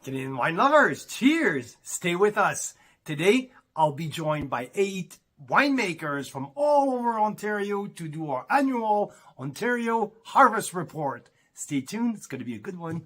Canadian wine lovers, cheers! Stay with us. Today, I'll be joined by 8 winemakers from all over Ontario to do our annual Ontario Harvest Report. Stay tuned, it's going to be a good one.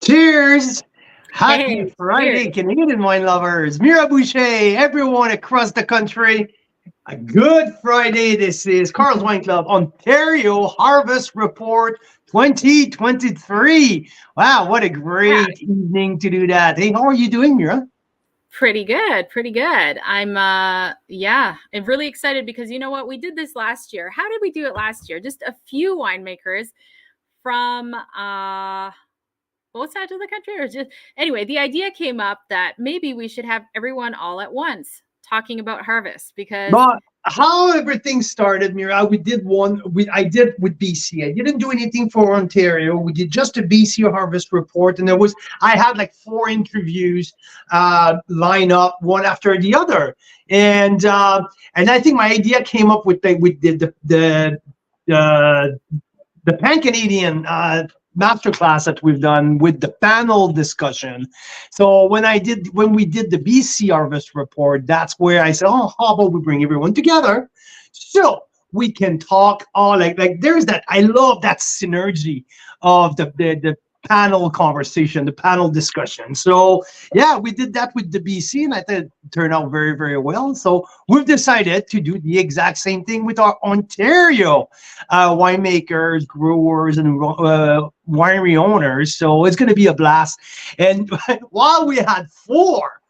Cheers! Happy Friday, cheers. Canadian wine lovers. Mira, everyone across the country. A good Friday. This is Carl's Wine Club Ontario Harvest Report 2023. Wow, what a great evening to do that. Hey, how are you doing, Mira? Pretty good. I'm really excited because you know what? We did this last year. How did we do it last year? Just a few winemakers from both sides of the country, or just anyway, the idea came up that maybe we should have everyone all at once talking about harvest because how everything started, Mira, I did with BC. I didn't do anything for Ontario. We did just a BC Harvest Report, and I had like 4 interviews line up one after the other, and I think my idea came up with the Pan-Canadian masterclass that we've done with the panel discussion. So when we did the BC Harvest Report, that's where I said, oh, how about we bring everyone together so we can talk all like there's that. I love that synergy of the panel conversation, the panel discussion. So yeah, we did that with the BC, and I thought it turned out very, very well. So we've decided to do the exact same thing with our Ontario winemakers, growers, and winery owners. So it's going to be a blast. And while we had 4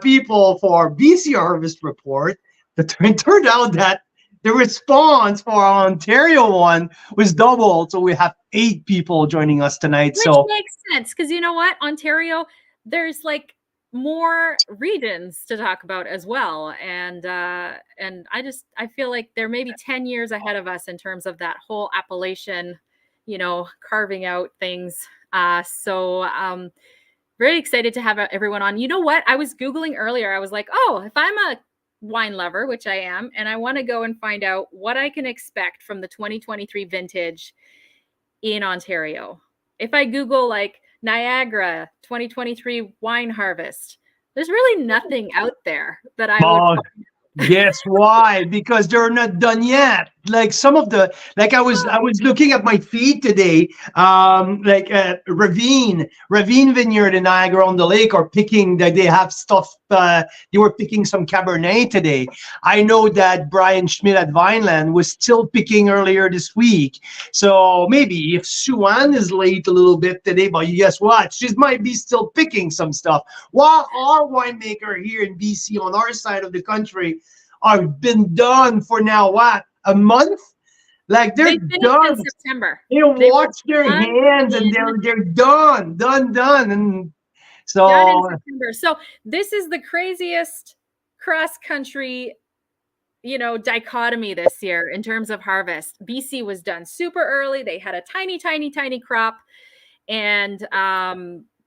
people for BC Harvest Report, it turned out that the response for our Ontario one was double. So we have 8 people joining us tonight. Which makes sense because you know what? Ontario, there's like more regions to talk about as well. And I feel like they're maybe 10 years ahead of us in terms of that whole appellation, carving out things. Very excited to have everyone on. You know what? I was Googling earlier. I was like, oh, if I'm a wine lover, which I am, and I want to go and find out what I can expect from the 2023 vintage in Ontario. If I Google like Niagara 2023 wine harvest, there's really nothing out there that I would. Guess why? Because they're not done yet. Like some of the, I was looking at my feed today, Ravine Vineyard in Niagara-on-the-Lake are picking, they have stuff, they were picking some Cabernet today. I know that Brian Schmidt at Vineland was still picking earlier this week. So maybe if Sue-Ann is late a little bit today, but guess what? She might be still picking some stuff. While our winemaker here in BC on our side of the country are been done for now, what? A month? Like they're done in September. They wash their hands and they're done. And so done in September. So this is the craziest cross country, dichotomy this year in terms of harvest. BC was done super early. They had a tiny crop, and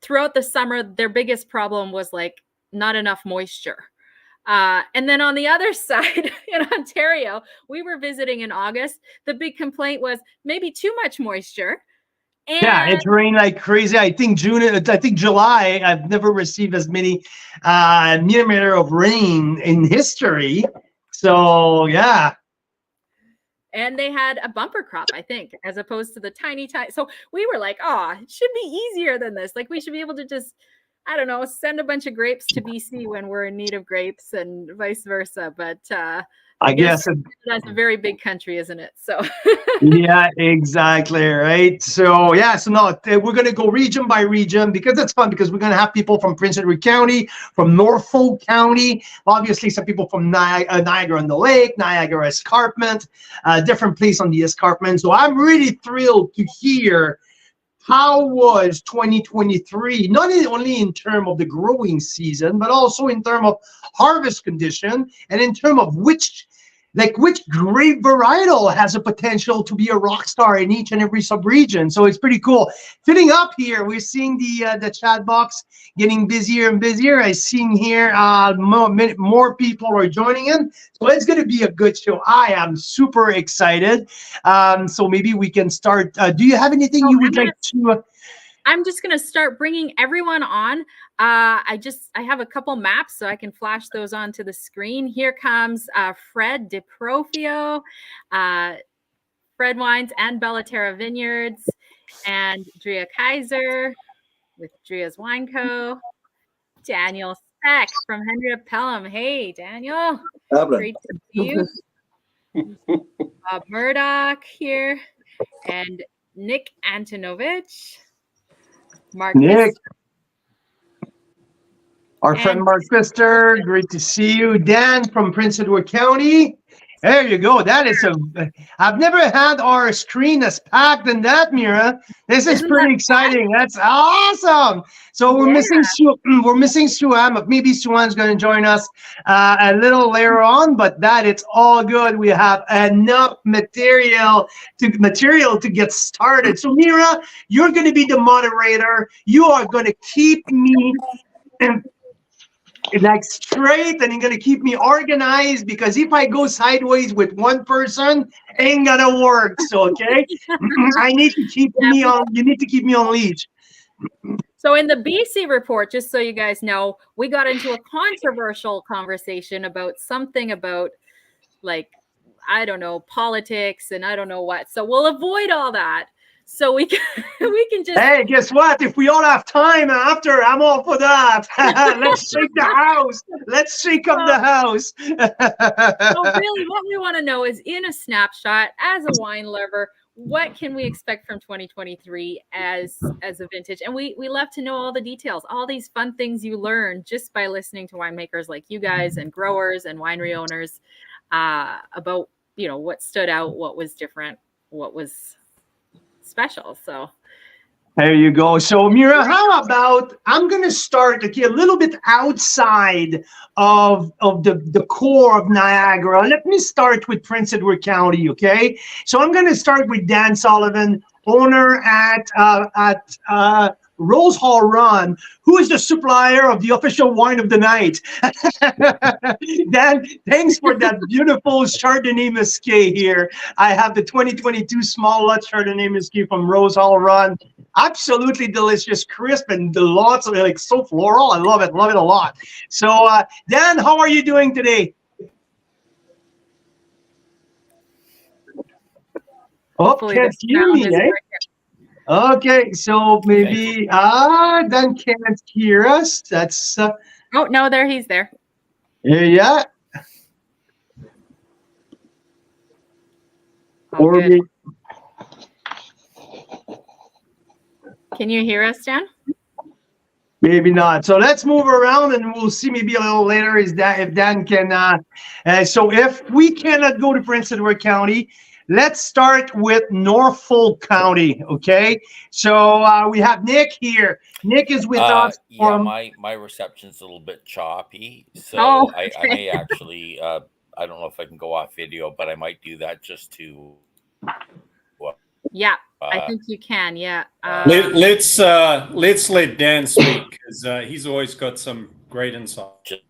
throughout the summer, their biggest problem was like not enough moisture. And then on the other side in Ontario, we were visiting in August. The big complaint was maybe too much moisture. And yeah, it rained like crazy. I think July, I've never received as many millimeter of rain in history. So yeah. And they had a bumper crop, I think, as opposed to the tiny. So we were like, oh, it should be easier than this. Like we should be able to just, I don't know, send a bunch of grapes to BC when we're in need of grapes and vice versa. But I guess that's a very big country, isn't it? So yeah, exactly. Right. So yeah, we're going to go region by region because it's fun because we're going to have people from Prince Edward County, from Norfolk County, obviously some people from Niagara-on-the-Lake, Niagara Escarpment, different place on the escarpment. So I'm really thrilled to hear how was 2023, not only in terms of the growing season, but also in terms of harvest condition and in terms of which grape varietal has a potential to be a rock star in each and every sub-region. So it's pretty cool. Filling up here, we're seeing the chat box getting busier and busier. I'm seeing here more people are joining in. So it's going to be a good show. I am super excited. So maybe we can start. Do you have anything you would like to... I'm just going to start bringing everyone on. I have a couple maps, so I can flash those onto the screen. Here comes Fred DeProfio, Fred Wines and Bellaterra Vineyards, and Drea Kaiser with Drea's Wine Co. Daniel Speck from Henrietta Pelham. Hey, Daniel. Great to see you. Bob Murdoch here, and Nick Antonovich. Marcus. Nick. Our friend Mark Pfister, great to see you. Dan from Prince Edward County. There you go. That is I've never had our screen as packed in that, Mira. This is pretty exciting. That's awesome. So we're missing Suan, but maybe Suan's going to join us a little later on, but it's all good. We have enough material to get started. So Mira, you're going to be the moderator. You are going to keep me straight, and you're gonna keep me organized, because if I go sideways with one person, ain't gonna work. So okay, I need to keep me on. You need to keep me on leash. So in the BC report, just so you guys know, we got into a controversial conversation about something about, like, I don't know, politics and I don't know what. So we'll avoid all that. So we can just... Hey, guess what? If we all have time after, I'm all for that. Let's shake the house. Let's shake up the house. So really, what we want to know is, in a snapshot, as a wine lover, what can we expect from 2023 as a vintage? And we love to know all the details, all these fun things you learn just by listening to winemakers like you guys and growers and winery owners about, what stood out, what was different, what was special. So there you go. So Mira, how about, I'm going to start a little bit outside of the core of Niagara. Let me start with Prince Edward County, okay? So I'm going to start with Dan Sullivan, owner at Rose Hall Run, who is the supplier of the official wine of the night. Dan, thanks for that beautiful Chardonnay Musqué here. I have the 2022 small lot Chardonnay Musqué from Rose Hall Run. Absolutely delicious, crisp, and lots of so floral. I love it a lot. So Dan, how are you doing today? Hopefully can't hear me, eh? Okay, so maybe Dan can't hear us. That's oh no, he's there. Yeah. Or can you hear us, Dan? Maybe not. So let's move around, and we'll see maybe a little later if Dan can. So if we cannot go to Prince Edward County, let's start with Norfolk County, okay? So we have Nick here. Nick is with us. Yeah, my reception's a little bit choppy, so I may actually, I don't know if I can go off video, but I might do that just to... Yeah, I think you can, yeah. Let's let Dan speak, because he's always got some great insight.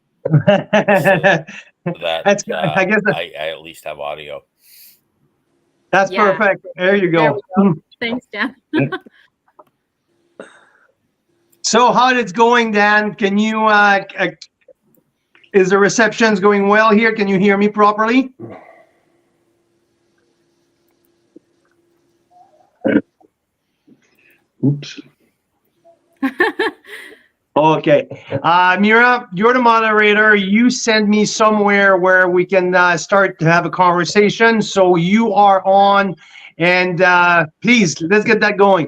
That's good. I guess I at least have audio. That's perfect. There you go. Thanks, Dan. So how it's going, Dan? Can you, is the reception's going well here? Can you hear me properly? Oops. Okay. Mira, you're the moderator. You send me somewhere where we can start to have a conversation. So you are on, and please, let's get that going.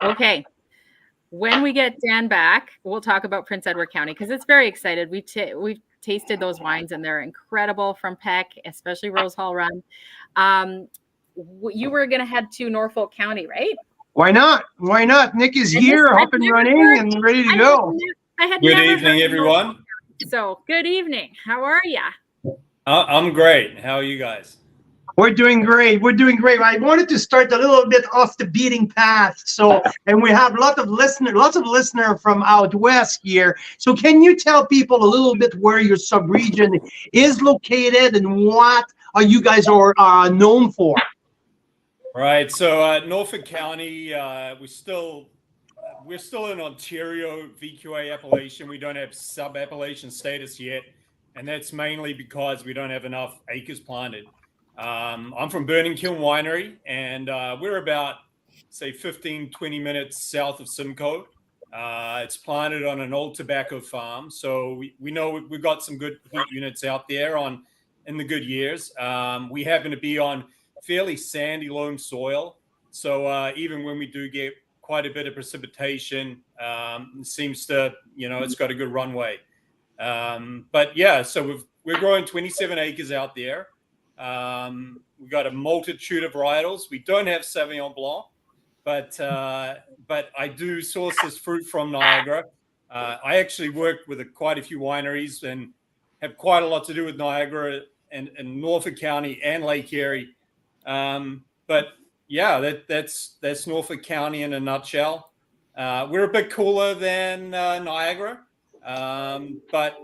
Okay. When we get Dan back, we'll talk about Prince Edward County, because it's very excited. We've tasted those wines, and they're incredible from Peck, especially Rose Hall Run. You were going to head to Norfolk County, right? Why not? Why not? Nick is And here, this- up and running and ready to go. I had Good never evening, heard of everyone. So good evening. How are ya? I'm great. How are you guys? We're doing great. We're doing great. I wanted to start a little bit off the beating path. So, and we have lots of listener from out west here. So, can you tell people a little bit where your sub-region is located and what are you guys are known for? Right. So Norfolk County, we're still in Ontario VQA appellation. We don't have sub-appellation status yet, and that's mainly because we don't have enough acres planted. I'm from Burning Kiln Winery, and we're about, say, 15, 20 minutes south of Simcoe. It's planted on an old tobacco farm, so we know we've got some good heat units out there in the good years. We happen to be on fairly sandy loam soil, so even when we do get quite a bit of precipitation, it seems to, it's got a good runway. But yeah, so we're growing 27 acres out there. We've got a multitude of varietals. We don't have Sauvignon Blanc, but I do source this fruit from Niagara. I actually work with quite a few wineries and have quite a lot to do with Niagara and Norfolk County and Lake Erie. But yeah, that's Norfolk County in a nutshell. We're a bit cooler than Niagara, but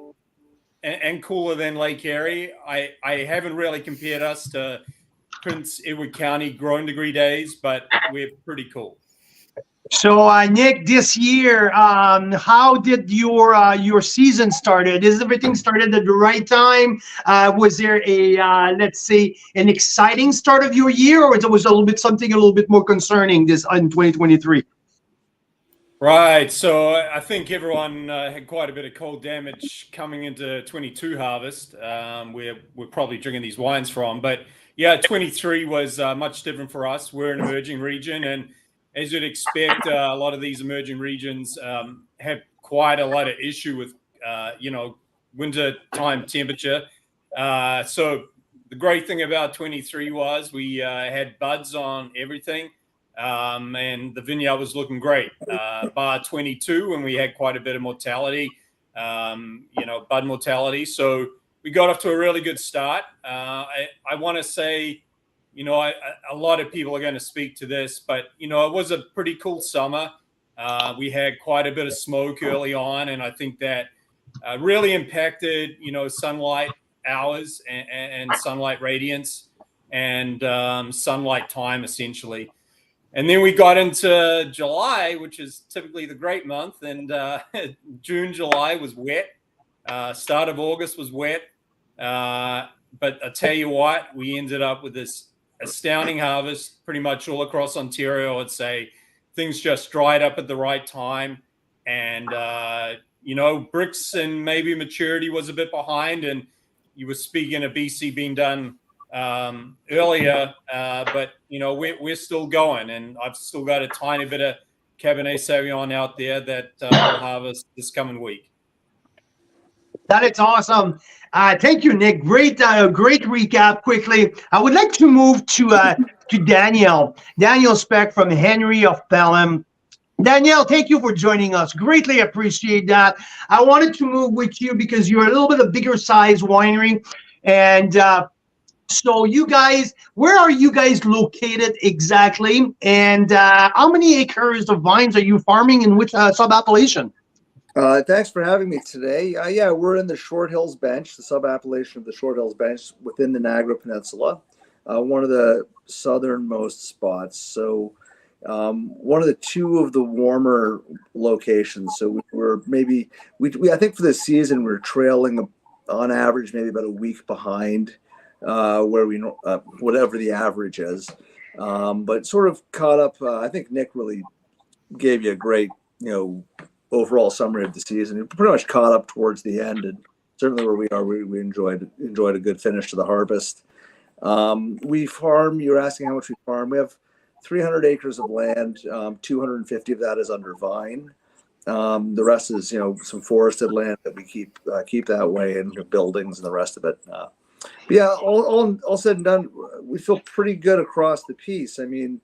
and cooler than Lake Erie. I haven't really compared us to Prince Edward County growing degree days, but we're pretty cool. So, Nick, this year, how did your season started? Is everything started at the right time? Was there let's say, an exciting start of your year, or was it something a little bit more concerning this in 2023? Right. So I think everyone had quite a bit of cold damage coming into 22 harvest, where we're probably drinking these wines from. But yeah, 23 was much different for us. We're an emerging region, and as you'd expect, a lot of these emerging regions have quite a lot of issue with, winter time temperature. So the great thing about 23 was we had buds on everything. And the vineyard was looking great, bar 22 when we had quite a bit of mortality, bud mortality. So we got off to a really good start. I want to say, a lot of people are going to speak to this, but, it was a pretty cool summer. We had quite a bit of smoke early on, and I think that really impacted, sunlight hours and sunlight radiance and sunlight time, essentially. And then we got into July, which is typically the grape month, and June, July was wet. Start of August was wet. But I tell you what, we ended up with this astounding harvest pretty much all across Ontario. I'd say things just dried up at the right time. And, bricks and maybe maturity was a bit behind. And you were speaking of BC being done earlier, but we're still going, and I've still got a tiny bit of Cabernet Sauvignon out there that I'll harvest this coming week. That is awesome. Thank you, Nick. Great recap. Quickly, I would like to move to Daniel Speck from Henry of Pelham. Danielle, thank you for joining us. Greatly appreciate that. I wanted to move with you because you're a little bit of bigger size winery, and so you guys, where are you guys located exactly? And how many acres of vines are you farming in which sub-appellation? Thanks for having me today. Yeah, we're in the Short Hills Bench, the sub-appellation of the Short Hills Bench within the Niagara Peninsula, one of the southernmost spots. So one of the two of the warmer locations. So I think for this season, we're trailing on average maybe about a week behind where we whatever the average is, but sort of caught up. I think Nick really gave you a great overall summary of the season. We pretty much caught up towards the end, and certainly where we are, we enjoyed a good finish to the harvest. We farm. You're asking how much we farm. We have 300 acres of land. 250 of that is under vine. The rest is some forested land that we keep that way, and buildings and the rest of it. But yeah, all said and done, we feel pretty good across the piece. I mean,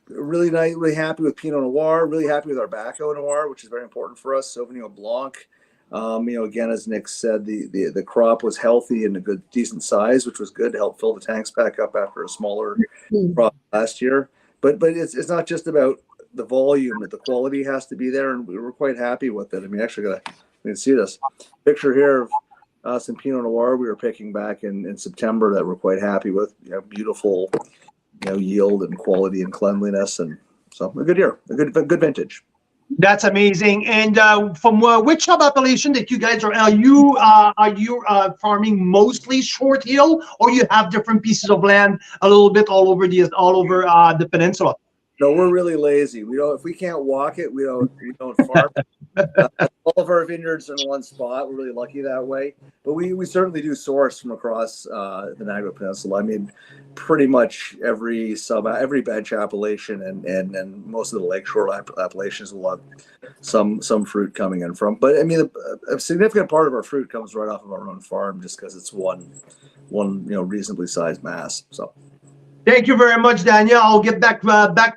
really nice, really happy with Pinot Noir, really happy with our Baco Noir, which is very important for us. Sauvignon Blanc. Again, as Nick said, the crop was healthy and a good, decent size, which was good to help fill the tanks back up after a smaller crop last year. But it's not just about the volume; that the quality has to be there, and we were quite happy with it. I mean, actually, you can see this picture here of us and Pinot Noir we were picking back in September that we're quite happy with. Beautiful, yield and quality and cleanliness, and so a good year, a good vintage. That's amazing. And from which sub-appellation that you guys are you farming mostly Short Hill, or you have different pieces of land a little bit all over the peninsula? No, we're really lazy. We don't. If we can't walk it, we don't farm. All of our vineyards are in one spot. We're really lucky that way. But we certainly do source from across the Niagara Peninsula. I mean, pretty much every bench appellation and most of the lakeshore appellations will have some fruit coming in from. But I mean, a significant part of our fruit comes right off of our own farm, just because it's one reasonably sized mass. So. Thank you very much, Daniel. I'll get back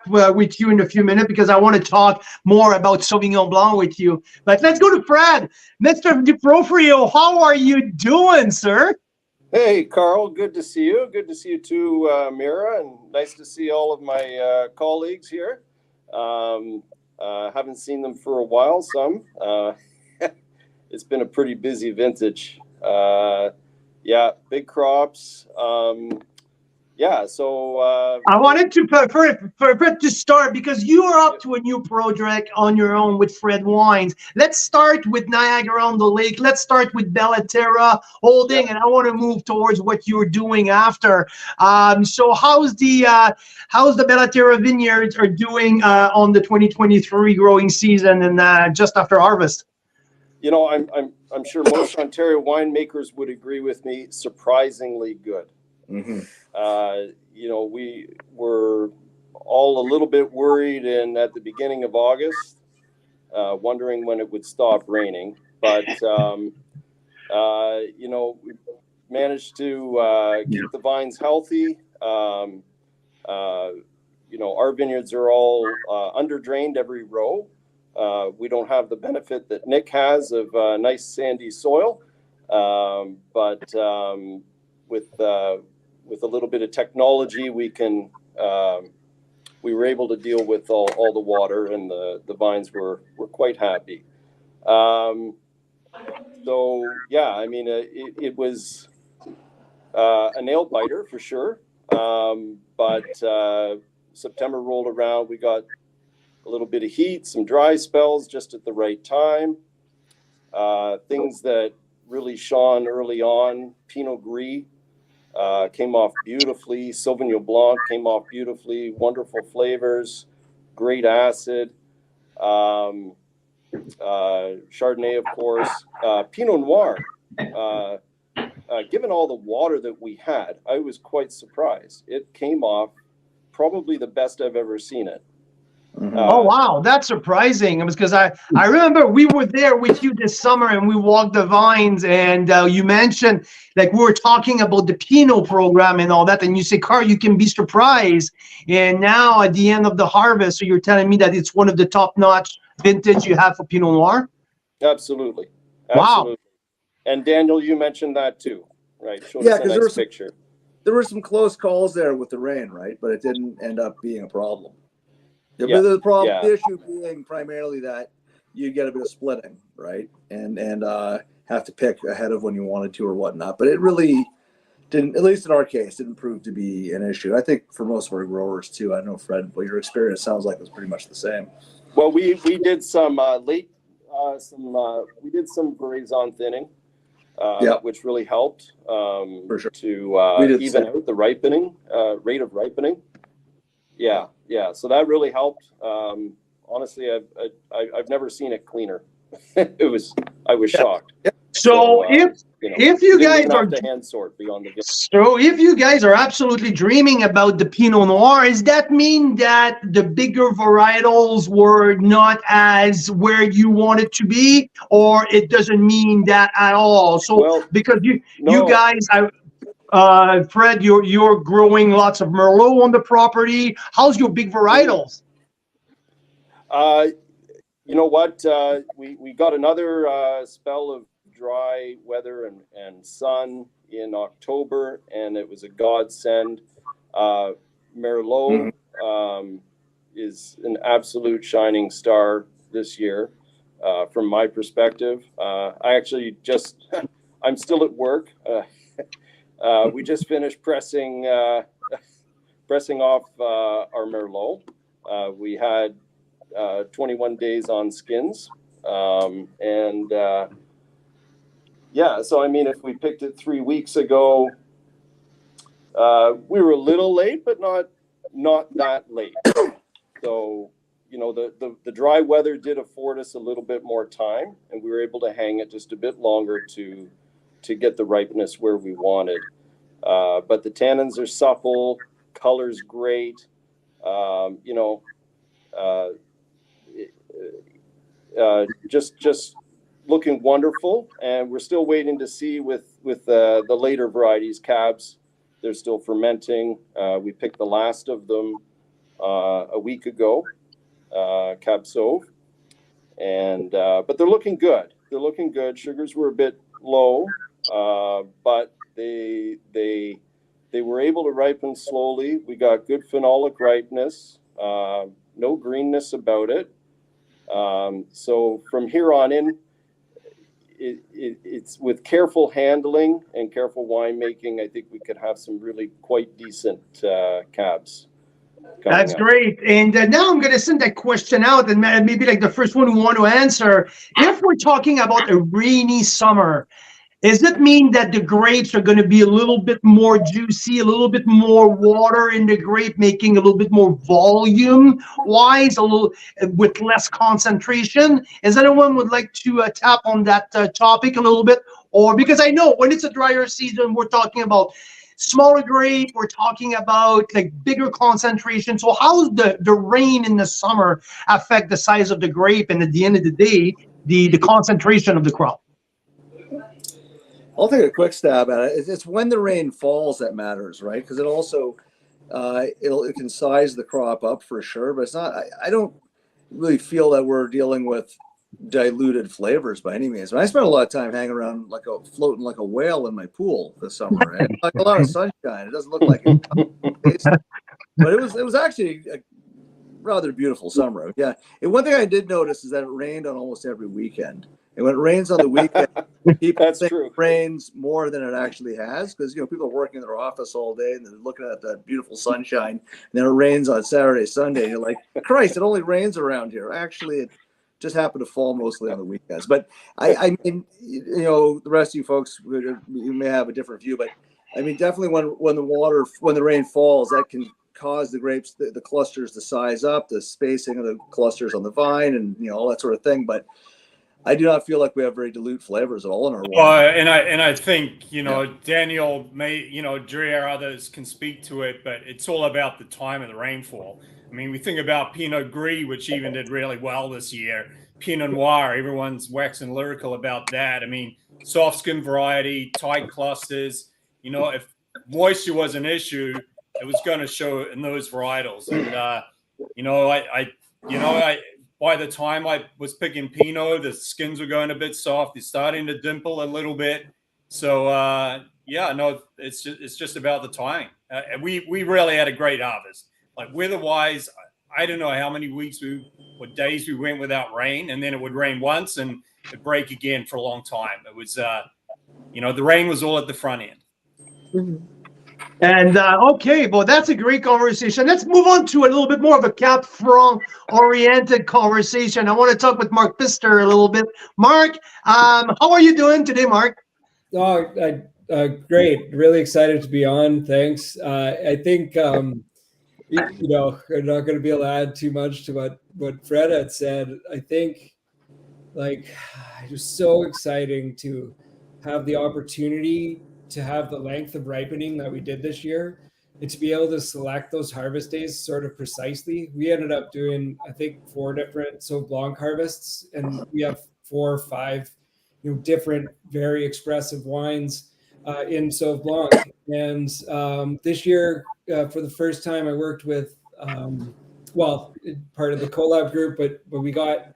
with you in a few minutes because I want to talk more about Sauvignon Blanc with you. But let's go to Fred. Mr. DiProfrio, how are you doing, sir? Hey, Carl. Good to see you. Good to see you too, Mira, and nice to see all of my colleagues here. Haven't seen them for a while, some. It's been a pretty busy vintage. Big crops. So I wanted to start because you are up to a new project on your own with Fred Wines. Let's start with Niagara on the Lake. Let's start with Bellaterra Holding, and I want to move towards what you're doing after. So how's the Bellaterra vineyards are doing on the 2023 growing season and just after harvest? I'm sure most Ontario winemakers would agree with me. Surprisingly good. Mm-hmm. We were all a little bit worried at the beginning of August, wondering when it would stop raining. But, we managed to keep the vines healthy. Our vineyards are all under-drained every row. We don't have the benefit that Nick has of nice sandy soil. But with a little bit of technology, we were able to deal with all the water, and the vines were quite happy. It was a nail biter for sure. But September rolled around, we got a little bit of heat, some dry spells just at the right time. Things that really shone early on, Pinot Gris. Came off beautifully. Sauvignon Blanc came off beautifully. Wonderful flavors, great acid. Chardonnay, of course. Pinot Noir. Given all the water that we had, I was quite surprised. It came off probably the best I've ever seen it. Oh, wow. That's surprising. It was because I remember we were there with you this summer and we walked the vines, and you mentioned, like, we were talking about the Pinot program and all that. And you say, Carl, you can be surprised. And now at the end of the harvest, so you're telling me that it's one of the top notch vintage you have for Pinot Noir? Absolutely. Wow. And Daniel, you mentioned that too, right? Showed us a nice picture. There were some close calls there with the rain, right? But it didn't end up being a problem. The issue being primarily that you get a bit of splitting, right? And have to pick ahead of when you wanted to or whatnot. But it really didn't, at least in our case, didn't prove to be an issue. I think for most of our growers too. I know, Fred, what your experience sounds like was pretty much the same. Well, we did some we did some Veraison thinning, which really helped for sure. to even out the ripening rate of ripening. Yeah. So that really helped. Honestly, I've never seen it cleaner. I was shocked. Yeah. So if you guys are hand sort beyond the so if you guys are absolutely dreaming about the Pinot Noir, does that mean that the bigger varietals were not as where you want it to be, or it doesn't mean that at all? So because you guys, Fred, you're growing lots of Merlot on the property. How's your big varietals? You know what? We got another spell of dry weather and sun in October, and it was a godsend. Merlot is an absolute shining star this year, from my perspective. I actually just, I'm still at work. We just finished pressing off our Merlot. We had 21 days on skins. Yeah, so I mean, if we picked it 3 weeks ago, we were a little late, but not that late. So, you know, the dry weather did afford us a little bit more time, and we were able to hang it just a bit longer to get the ripeness where we wanted. But the tannins are supple, color's great. You know, just looking wonderful, and we're still waiting to see with the later varieties, cabs. They're still fermenting. We picked the last of them a week ago, Cab Sauv, and but they're looking good. They're looking good. Sugars were a bit low, but they were able to ripen slowly. We got good phenolic ripeness, no greenness about it. So from here on in, it's with careful handling and careful winemaking, I think we could have some really quite decent cabs. That's great. And now I'm going to send that question out, and maybe like the first one who want to answer. If we're talking about a rainy summer, does it mean that the grapes are going to be a little bit more juicy, a little bit more water in the grape, making a little bit more volume-wise, a little with less concentration? Is anyone would like to tap on that topic a little bit? Or because I know when it's a drier season, we're talking about smaller grape, we're talking about like bigger concentration. So how does the rain in the summer affect the size of the grape and at the end of the day, the concentration of the crop? I'll take a quick stab at it. It's when the rain falls that matters, right? Because it also it can size the crop up for sure, but it's not. I don't really feel that we're dealing with diluted flavors by any means. I spent a lot of time hanging around floating like a whale in my pool this summer. And like a lot of sunshine. It doesn't look like it, but it was actually a rather beautiful summer. Yeah. And one thing I did notice is that it rained on almost every weekend. And when it rains on the weekend, people think it rains more than it actually has, because people are working in their office all day and they're looking at that beautiful sunshine. And then it rains on Saturday, Sunday. And you're like, Christ, it only rains around here. Actually, it just happened to fall mostly on the weekends. But I mean, the rest of you folks, you may have a different view, but I mean, definitely when the rain falls, that can cause the grapes, the clusters to size up, the spacing of the clusters on the vine, and all that sort of thing. But I do not feel like we have very dilute flavors at all in our wine. And I think Daniel may Dre or others can speak to it, but it's all about the time of the rainfall. I mean, we think about Pinot Gris, which even did really well this year. Pinot Noir, everyone's waxing lyrical about that. I mean, soft skin variety, tight clusters. If moisture was an issue, it was going to show in those varietals. And by the time I was picking Pinot, the skins were going a bit soft. They're starting to dimple a little bit. So it's just about the timing. We really had a great harvest. Like weather-wise, I don't know how many days we went without rain, and then it would rain once and it'd break again for a long time. It was, the rain was all at the front end. Mm-hmm. And okay, well, that's a great conversation. Let's move on to a little bit more of a Cap Franc-oriented conversation. I want to talk with Mark Pister a little bit. Mark, how are you doing today, Mark? Oh, great. Really excited to be on. Thanks. I think, I'm not going to be able to add too much to what Fred had said. I think, it was so exciting to have the opportunity to have the length of ripening that we did this year and to be able to select those harvest days sort of precisely. We ended up doing, I think, 4 different Sauv Blanc harvests, and we have 4 or 5, different, very expressive wines. in Sauv Blanc. And this year, for the first time, I worked with, part of the collab group, but we got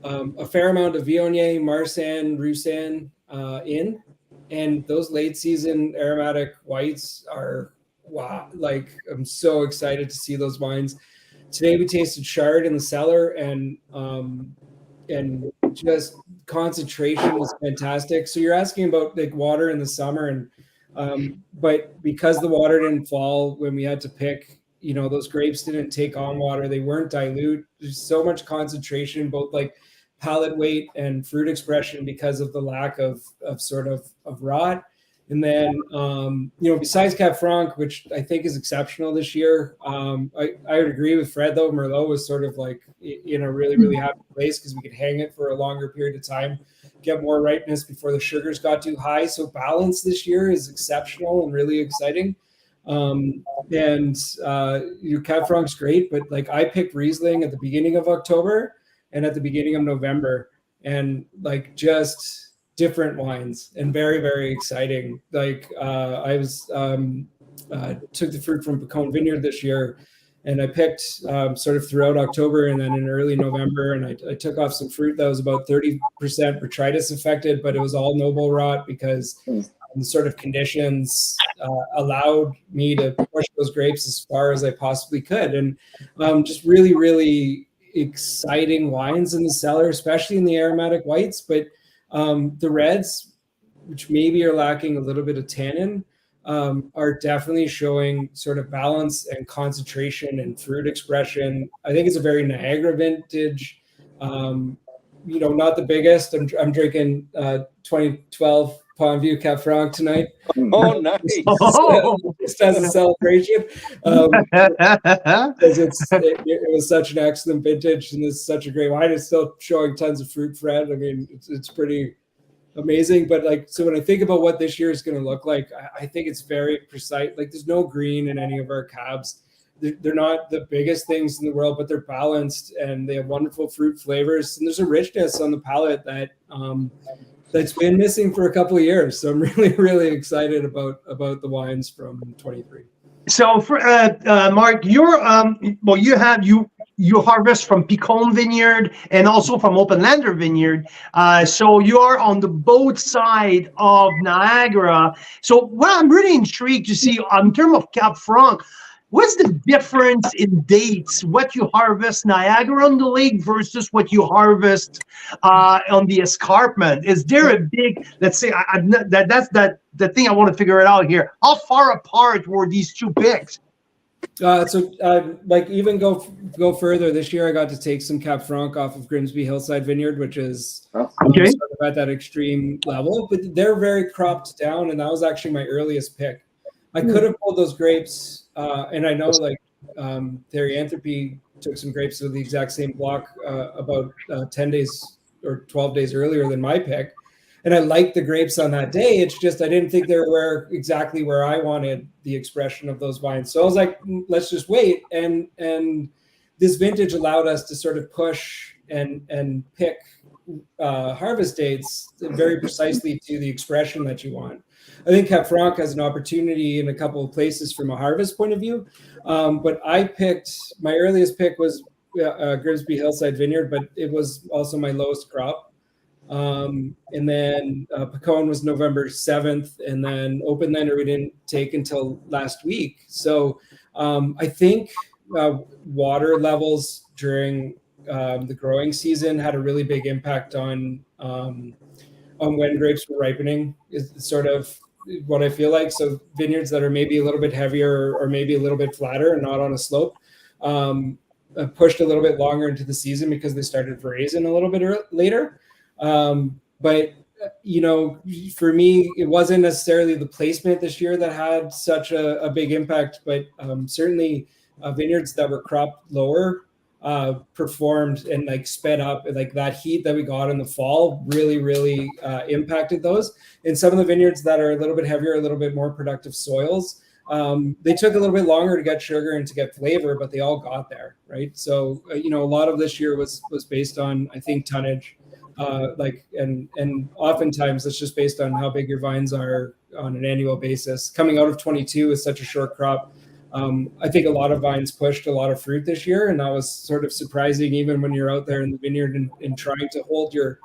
a fair amount of Viognier, Marsanne, Roussanne in. And those late season aromatic whites are, wow, like I'm so excited to see those wines. Today we tasted Chard in the cellar, and just concentration was fantastic. So you're asking about like water in the summer, and but because the water didn't fall when we had to pick, you know, those grapes didn't take on water, they weren't dilute. There's so much concentration, both like palate weight and fruit expression, because of the lack of rot. And then, besides Cab Franc, which I think is exceptional this year, I would agree with Fred, though. Merlot was sort of like in a really, really happy place because we could hang it for a longer period of time, get more ripeness before the sugars got too high. So balance this year is exceptional and really exciting. Cab Franc's great, but like I picked Riesling at the beginning of October and at the beginning of November, and like just different wines and very, very exciting. Like I was took the fruit from Picon Vineyard this year, and I picked sort of throughout October and then in early November, and I took off some fruit that was about 30% botrytis affected, but it was all noble rot because the sort of conditions allowed me to push those grapes as far as I possibly could. And just really, really exciting wines in the cellar, especially in the aromatic whites. But the reds, which maybe are lacking a little bit of tannin, are definitely showing sort of balance and concentration and fruit expression. I think it's a very Niagara vintage. Not the biggest. I'm drinking 2012 Pondview Cab Franc tonight. Oh, nice! Just as a celebration, because it was such an excellent vintage, and it's such a great wine. It's still showing tons of fruit, Fred. I mean, it's pretty amazing. But like, so when I think about what this year is going to look like, I think it's very precise. Like, there's no green in any of our cabs. They're not the biggest things in the world, but they're balanced and they have wonderful fruit flavors. And there's a richness on the palate that's been missing for a couple of years. So I'm really, really excited about the wines from 23. So for Mark, you harvest from Picon Vineyard and also from Openlander Vineyard. So you are on the both side of Niagara. So what I'm really intrigued to see in terms of Cab Franc, what's the difference in dates? What you harvest Niagara on the lake versus what you harvest on the escarpment? Is there a big, let's say, that's the thing I want to figure it out here. How far apart were these two picks? Even go further. This year I got to take some Cab Franc off of Grimsby Hillside Vineyard, which is sort of at that extreme level, but they're very cropped down, and that was actually my earliest pick. I could have pulled those grapes, and I know Therianthropy took some grapes of the exact same block about 10 days or 12 days earlier than my pick. And I liked the grapes on that day. It's just I didn't think they were exactly where I wanted the expression of those wines. So I was like, let's just wait. And this vintage allowed us to sort of push and pick harvest dates very precisely to the expression that you want. I think Cab Franc has an opportunity in a couple of places from a harvest point of view. But my earliest pick was Grimsby Hillside Vineyard, but it was also my lowest crop. And then Picon was November 7th, and then Openlander we didn't take until last week. So I think water levels during the growing season had a really big impact on when grapes were ripening, is sort of what I feel like. So vineyards that are maybe a little bit heavier or maybe a little bit flatter and not on a slope pushed a little bit longer into the season because they started raising a little bit later. But for me, it wasn't necessarily the placement this year that had such a big impact, but certainly vineyards that were cropped lower performed and like sped up. Like that heat that we got in the fall really, really impacted those. And some of the vineyards that are a little bit heavier, a little bit more productive soils, they took a little bit longer to get sugar and to get flavor, but they all got there, right? So, a lot of this year was based on, I think, tonnage. and oftentimes it's just based on how big your vines are on an annual basis. Coming out of 22 is such a short crop. I think a lot of vines pushed a lot of fruit this year, and that was sort of surprising. Even when you're out there in the vineyard and trying to hold your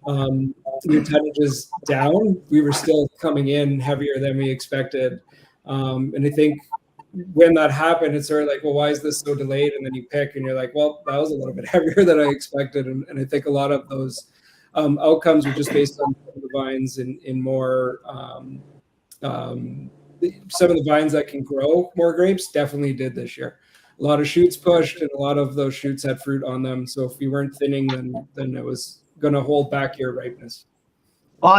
tonnages down, we were still coming in heavier than we expected. And I think when that happened, it's sort of like, well, why is this so delayed? And then you pick and you're like, well, that was a little bit heavier than I expected. And I think a lot of those outcomes were just based on the vines in more, some of the vines that can grow more grapes definitely did this year. A lot of shoots pushed, and a lot of those shoots had fruit on them. So if we weren't thinning, then it was going to hold back your ripeness.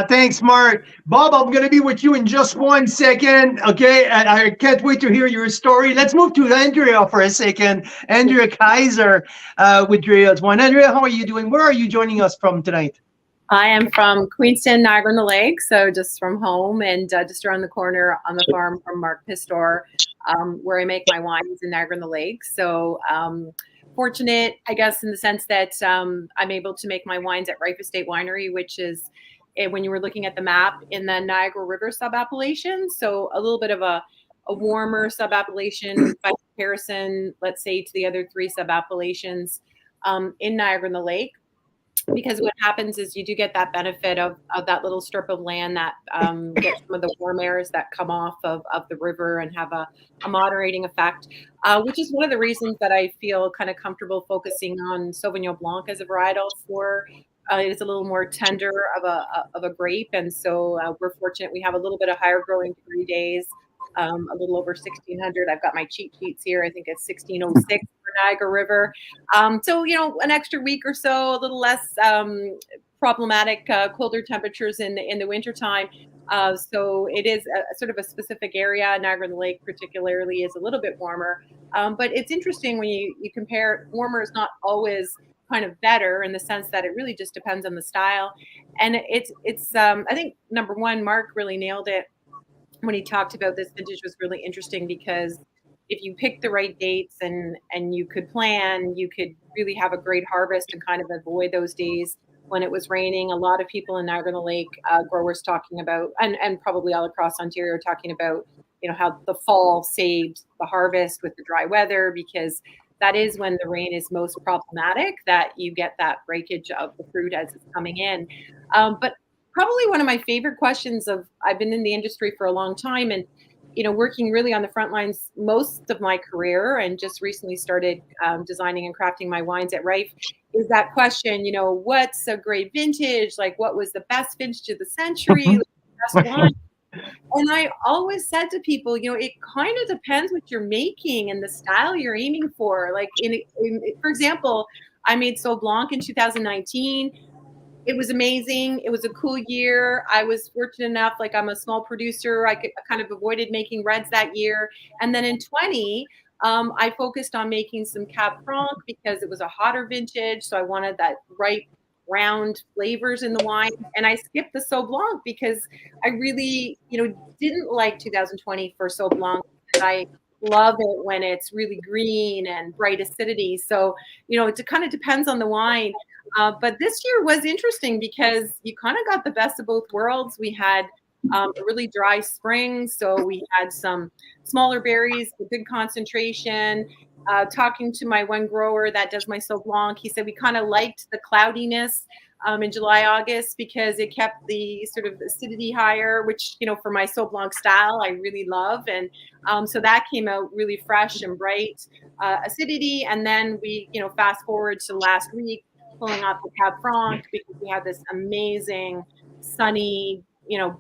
Thanks, Mark. Bob, I'm going to be with you in just 1 second. Okay, I can't wait to hear your story. Let's move to Andrea for a second. Andrea Kaiser with Drea's Wine. Andrea, how are you doing? Where are you joining us from tonight? I am from Queenston, Niagara-on-the-Lake, so just from home and just around the corner on the farm from Mark Pistor, where I make my wines in Niagara-on-the-Lake. So fortunate, I guess, in the sense that I'm able to make my wines at Rife Estate Winery, which is, when you were looking at the map, in the Niagara River sub-appellation. So a little bit of a warmer sub-appellation by comparison, let's say, to the other 3 sub-appellations in Niagara-on-the-Lake. Because what happens is you do get that benefit of that little strip of land that gets some of the warm airs that come off of the river and have a moderating effect, which is one of the reasons that I feel kind of comfortable focusing on Sauvignon Blanc as a varietal for. It is a little more tender of a grape, and so we're fortunate we have a little bit of higher growing degree days, a little over 1,600. I've got my cheat sheets here. I think it's 1,606 for Niagara River. So an extra week or so, a little less problematic, colder temperatures in the wintertime. So it is a sort of a specific area. Niagara-on-the-Lake particularly is a little bit warmer, but it's interesting when you compare. Warmer is not always kind of better in the sense that it really just depends on the style. And it's I think number one, Mark really nailed it when he talked about this vintage. Was really interesting because if you pick the right dates and you could plan, you could really have a great harvest and kind of avoid those days when it was raining. A lot of people in Niagara-on-the-Lake, growers talking about, and probably all across Ontario talking about, how the fall saved the harvest with the dry weather, because that is when the rain is most problematic, that you get that breakage of the fruit as it's coming in. But probably one of my favorite questions I've been in the industry for a long time and, working really on the front lines most of my career, and just recently started designing and crafting my wines at Rife, is that question, what's a great vintage? Like, what was the best vintage of the century? The best wine? And I always said to people, it kind of depends what you're making and the style you're aiming for. Like, for example, I made Sauv Blanc in 2019. It was amazing. It was a cool year. I was fortunate enough, like I'm a small producer, I kind of avoided making reds that year. And then in 20, I focused on making some Cab Franc because it was a hotter vintage. So I wanted that ripe, round flavors in the wine. And I skipped the Sauv Blanc because I really, didn't like 2020 for Sauv Blanc. I love it when it's really green and bright acidity. So, it kind of depends on the wine. But this year was interesting because you kind of got the best of both worlds. We had a really dry spring, so we had some smaller berries, a good concentration. Talking to my one grower that does my Sauv Blanc, he said we kind of liked the cloudiness in July, August, because it kept the sort of acidity higher, which, for my Sauv Blanc style, I really love. And so that came out really fresh and bright acidity. And then we, fast forward to last week, pulling off the Cab Franc because we had this amazing sunny,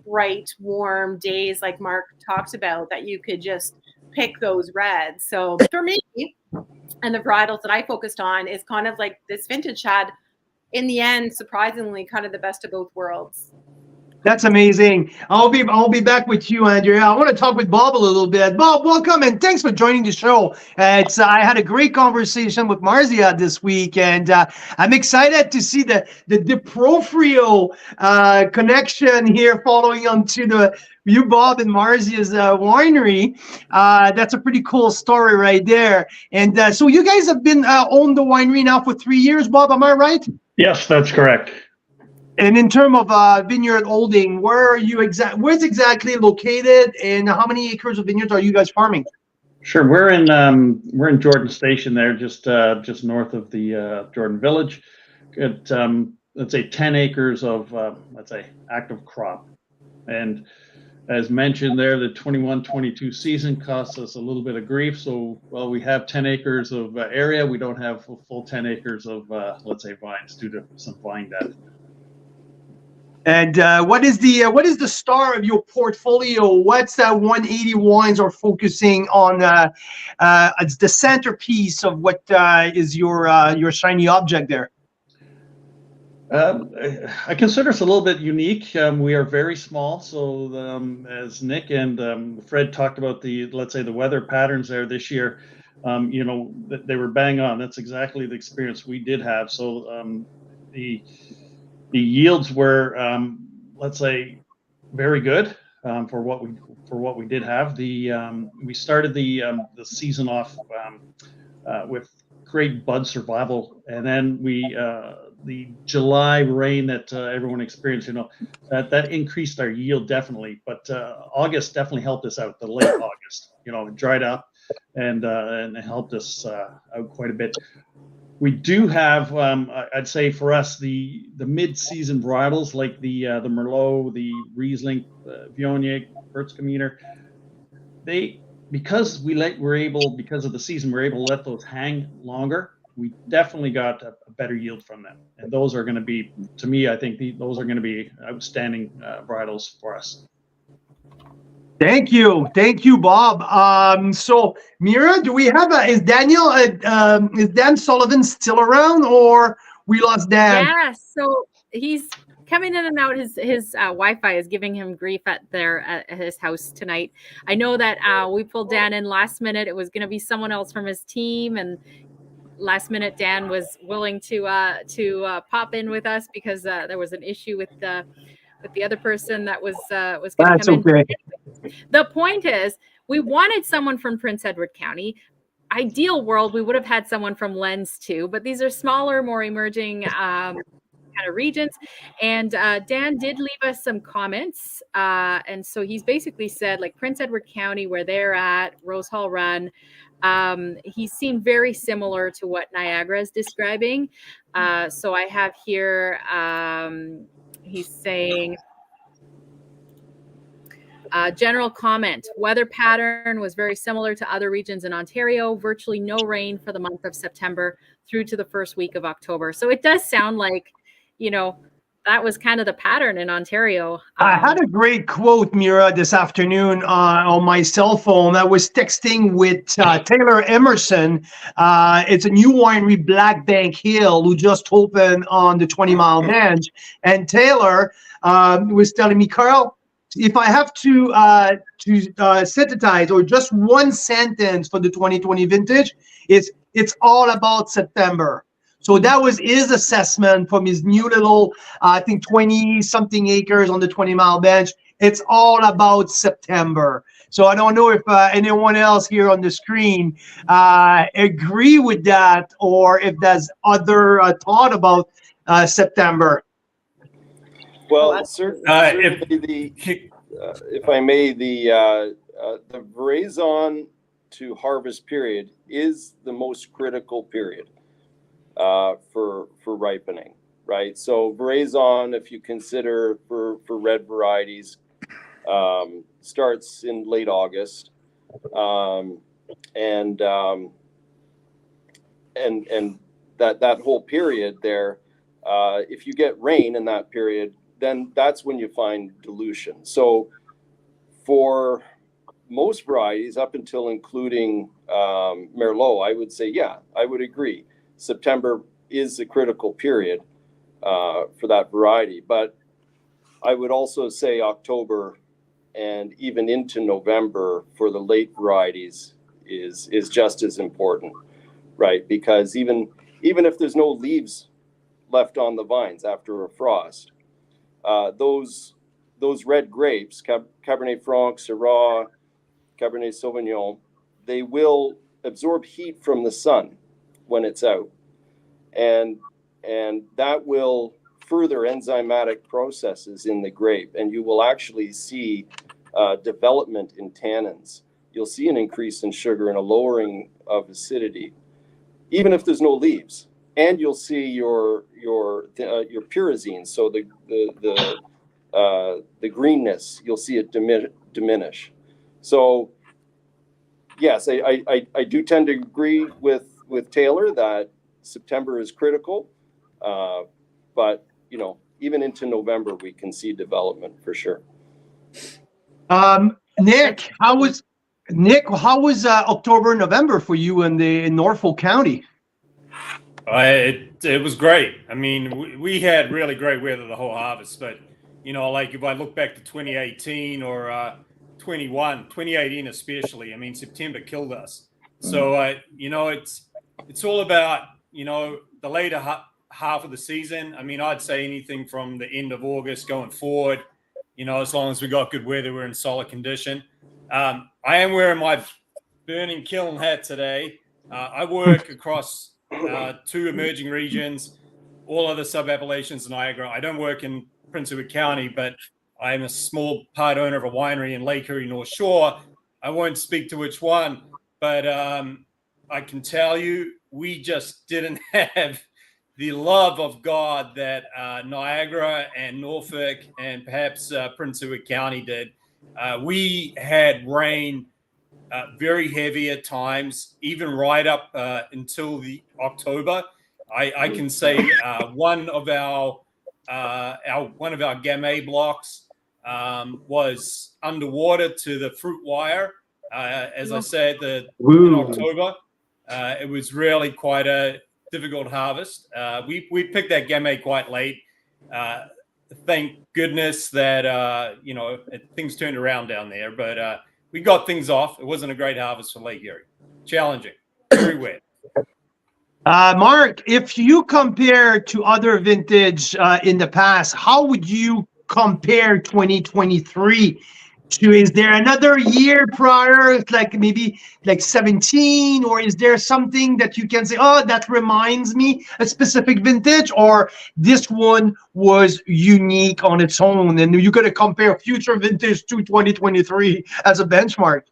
bright, warm days like Mark talked about that you could just pick those reds. So for me, and the varietals that I focused on is kind of like this vintage had, in the end, surprisingly, kind of the best of both worlds. That's amazing. I'll be back with you, Andrea. I want to talk with Bob a little bit. Bob, welcome and thanks for joining the show. I had a great conversation with Marzia this week, and I'm excited to see the Profrio connection here, following on to you, Bob, and Marzia's winery. That's a pretty cool story right there. And so you guys have been owned the winery now for 3 years, Bob. Am I right? Yes, that's correct. And in terms of vineyard holding, where's exactly located, and how many acres of vineyards are you guys farming? Sure, we're in Jordan Station there, just north of the Jordan Village. At let's say 10 acres of let's say active crop, and as mentioned there, the 21-22 season costs us a little bit of grief. So while we have 10 acres of area, we don't have a full 10 acres of let's say vines due to some vine death. And what is the star of your portfolio? What's that 180 wines are focusing on? It's the centerpiece of what is your shiny object there. I consider us a little bit unique. We are very small, so as Nick and Fred talked about let's say the weather patterns there this year, they were bang on. That's exactly the experience we did have. So the yields were, let's say, very good for what we did have. We started the season off with great bud survival, and then the July rain that everyone experienced, that increased our yield definitely. But August definitely helped us out. The late August, it dried up and helped us out quite a bit. We do have, I'd say for us, the mid-season varietals like the Merlot, the Riesling, Viognier, Gewürztraminer. Because of the season, we're able to let those hang longer. We definitely got a better yield from them, and those are going to be, to me, I think those are going to be outstanding varietals for us. Thank you, Bob. So Mira, do we have is Dan Sullivan still around, or we lost Dan? Yeah, so he's coming in and out. His Wi-Fi is giving him grief at his house tonight. I know that we pulled Dan in last minute. It was going to be someone else from his team, and last minute Dan was willing to pop in with us because there was an issue with the other person that was going to come in. The point is, we wanted someone from Prince Edward County. Ideal world, we would have had someone from Lens too, but these are smaller, more emerging kind of regions. And Dan did leave us some comments. And so he's basically said, like Prince Edward County, where they're at, Rose Hall Run, he seemed very similar to what Niagara is describing. So I have here, he's saying, general comment, weather pattern was very similar to other regions in Ontario, virtually no rain for the month of September through to the first week of October. So it does sound like, that was kind of the pattern in Ontario. I had a great quote, Mira, this afternoon on my cell phone. I was texting with Taylor Emerson. It's a new winery, Black Bank Hill, who just opened on the 20 Mile Bench. And Taylor was telling me, Carl, if I have to synthesize or just one sentence for the 2020 vintage, it's all about September. So that was his assessment from his new little, I think 20 something acres on the 20 Mile Bench. It's all about September. So I don't know if anyone else here on the screen agree with that, or if there's other thought about September. Well, certainly if I may, the Veraison to harvest period is the most critical period for ripening, right? So Veraison, if you consider for red varieties, starts in late August, and that whole period there, if you get rain in that period, then that's when you find dilution. So for most varieties, up until including Merlot, I would say, yeah, I would agree. September is a critical period for that variety. But I would also say October and even into November for the late varieties is just as important, right? Because even if there's no leaves left on the vines after a frost, those red grapes, Cabernet Franc, Syrah, Cabernet Sauvignon, they will absorb heat from the sun when it's out, and that will further enzymatic processes in the grape, and you will actually see development in tannins. You'll see an increase in sugar and a lowering of acidity, even if there's no leaves. And you'll see your pyrazine, so the greenness, you'll see it diminish. So yes, I do tend to agree with Taylor that September is critical, but even into November we can see development for sure. Nick, how was October, November for you in Norfolk County? It was great. I mean, we had really great weather the whole harvest, but like if I look back to 2018 or 2018 especially, I mean, September killed us. So it's all about the later half of the season. I mean, I'd say anything from the end of August going forward. As long as we got good weather, we're in solid condition. I am wearing my burning kiln hat today. I work across 2 emerging regions, all other sub-appellations in Niagara. I don't work in Prince Edward County, but I am a small part owner of a winery in Lake Erie North Shore. I won't speak to which one, but I can tell you we just didn't have the love of God that Niagara and Norfolk and perhaps Prince Edward County did. We had rain very heavy at times, even right up until the October. I can say one of our gamay blocks was underwater to the fruit wire. As I said, in October, it was really quite a difficult harvest. We picked that gamay quite late. Thank goodness that things turned around down there, but we got things off. It wasn't a great harvest for Lake Erie. Challenging, very wet. Mark, if you compare to other vintage in the past, how would you compare 2023 to? Is there another year prior, like maybe like 17, or is there something that you can say, oh, that reminds me a specific vintage, or this one was unique on its own, and you got to compare future vintage to 2023 as a benchmark?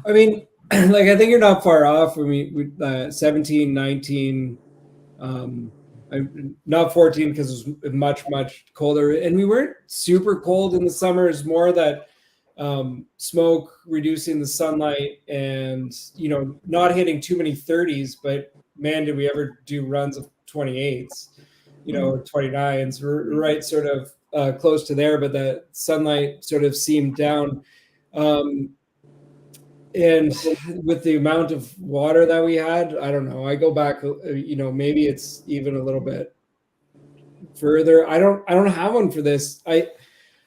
I mean, like, I think you're not far off. I mean, 17, 19, not 14 because it was much, much colder. And we weren't super cold in the summer. It's more that smoke reducing the sunlight and, not hitting too many 30s. But man, did we ever do runs of 28s, 29s. We're right sort of close to there, but the sunlight sort of seemed down. And with the amount of water that we had, I don't know. I go back, maybe it's even a little bit further. I don't have one for this. I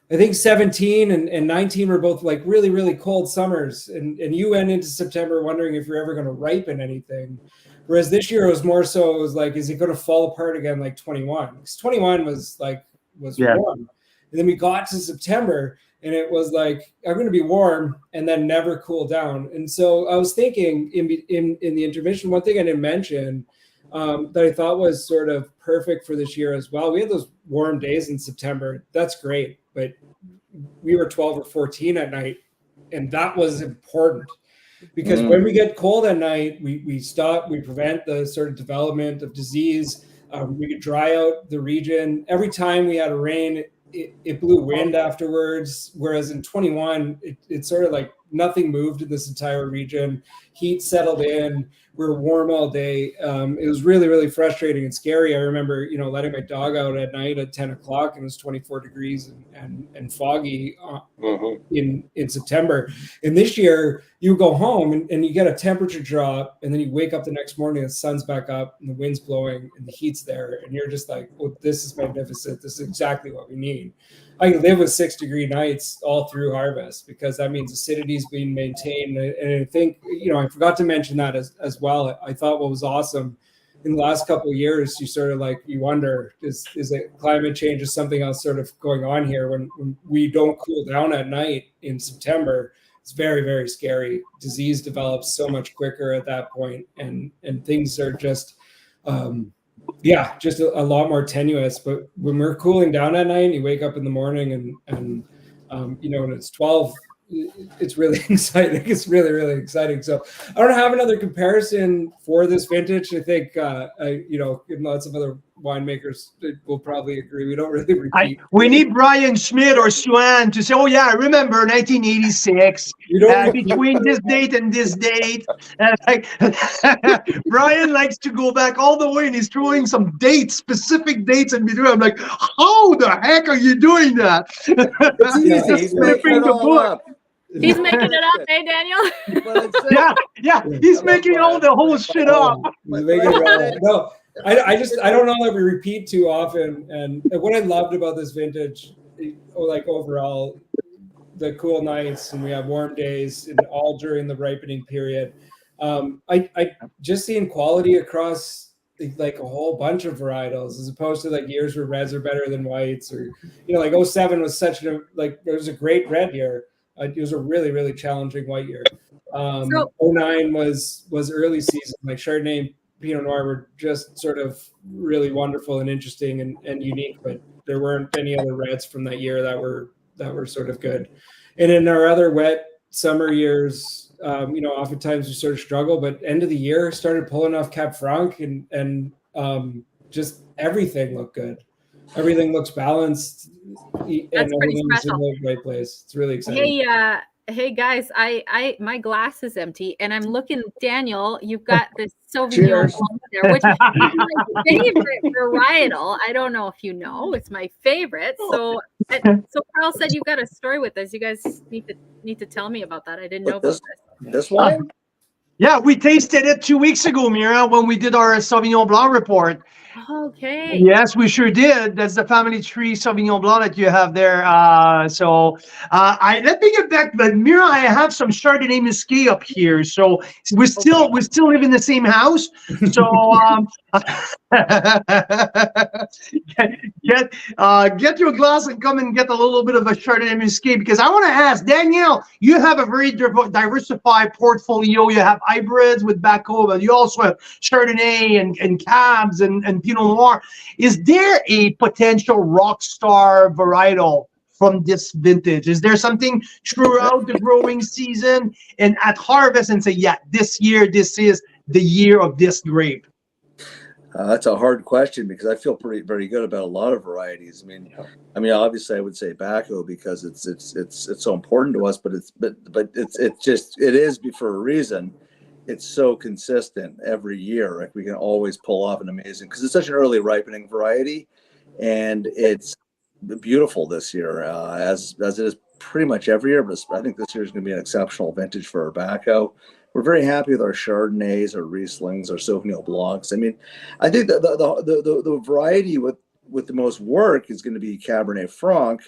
think 17 and 19 were both like really, really cold summers. And you went into September wondering if you're ever going to ripen anything. Whereas this year it was more so, it was like, is it going to fall apart again like 21? Because 21 was warm. And then we got to September and it was like, I'm going to be warm and then never cool down. And so I was thinking in the intermission, one thing I didn't mention that I thought was sort of perfect for this year as well. We had those warm days in September. That's great. But we were 12 or 14 at night. And that was important because when we get cold at night, we stop, we prevent the sort of development of disease. We could dry out the region. Every time we had a rain, it blew wind afterwards, whereas in 21, it's sort of like nothing moved in this entire region. Heat settled in. We were warm all day. It was really, really frustrating and scary. I remember, letting my dog out at night at 10 o'clock and it was 24 degrees and foggy in September. And this year, you go home and you get a temperature drop and then you wake up the next morning and the sun's back up and the wind's blowing and the heat's there. And you're just like, oh, this is magnificent. This is exactly what we need. I can live with 6-degree nights all through harvest because that means acidity is being maintained. And I think, I forgot to mention that as well. I thought what was awesome in the last couple of years, you sort of like, you wonder, is it climate change or something else sort of going on here when we don't cool down at night in September? It's very, very scary. Disease develops so much quicker at that point, and things are just Yeah, just a lot more tenuous. But when we're cooling down at night, you wake up in the morning and when it's 12, it's really exciting. It's really, really exciting. So I don't have another comparison for this vintage. I think, lots of other winemakers will probably agree. We don't really repeat. We need Brian Schmidt or Swan to say, oh yeah, I remember 1986, between this date and this date. And Brian likes to go back all the way and he's throwing some dates, specific dates in between. I'm like, how the heck are you doing that? It's easy. He's making it all up. He's making it up, eh, Daniel? Yeah. He's making all the whole shit up. No, I don't know that we repeat too often. And what I loved about this vintage, like overall, the cool nights and we have warm days and all during the ripening period. I just seeing quality across like a whole bunch of varietals as opposed to like years where reds are better than whites, or like 07 was it was a great red year. It was a really, really challenging white year. 09 was early season. Like Chardonnay, Pinot Noir were just sort of really wonderful and interesting and unique, but there weren't any other reds from that year that were sort of good. And in our other wet summer years, oftentimes we sort of struggle, but end of the year started pulling off Cap Franc and just everything looked good. Everything looks balanced. That's pretty special. In the right place. It's really exciting. Hey guys, I my glass is empty and I'm looking. Daniel, you've got this Sauvignon Blanc there, which is my favorite varietal. I don't know if you know, it's my favorite. So Carl said you've got a story with this. You guys need to tell me about that. I didn't know about this. This one? Yeah, we tasted it 2 weeks ago, Mira, when we did our Sauvignon Blanc report. Okay. Yes, we sure did. That's the family tree Sauvignon Blanc that you have there. Let me get back. But Mira, I have some Chardonnay Muscat up here. So we still live in the same house. So get your glass and come and get a little bit of a Chardonnay Muscat, because I want to ask Danielle. You have a very diversified portfolio. You have hybrids with Baco, but you also have Chardonnay and Cabs and Pinot Noir. Is there a potential rock star varietal from this vintage? Is there something throughout the growing season and at harvest and say, yeah, this year, this is the year of this grape? That's a hard question because I feel very good about a lot of varieties. I mean, obviously, I would say Baco because it's so important to us, but it is for a reason. It's so consistent every year. Like we can always pull off an amazing, because it's such an early ripening variety, and it's beautiful this year, as it is pretty much every year. But I think this year is going to be an exceptional vintage for our Baco. We're very happy with our Chardonnays, our Rieslings, our Sauvignon Blancs. I mean, I think that the variety with the most work is going to be Cabernet Franc.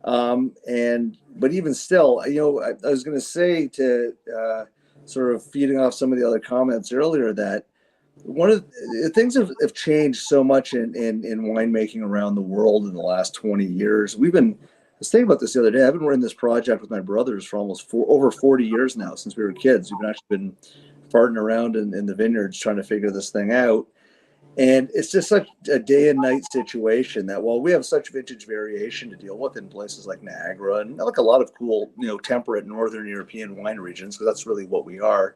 But even still, I was going to say to sort of feeding off some of the other comments earlier that one of the things have changed so much in winemaking around the world in the last 20 years. I was thinking about this the other day. I've been running this project with my brothers for over 40 years now, since we were kids. We've actually been farting around in the vineyards trying to figure this thing out. And it's just such a day and night situation that while we have such vintage variation to deal with in places like Niagara and like a lot of cool, temperate Northern European wine regions, because that's really what we are,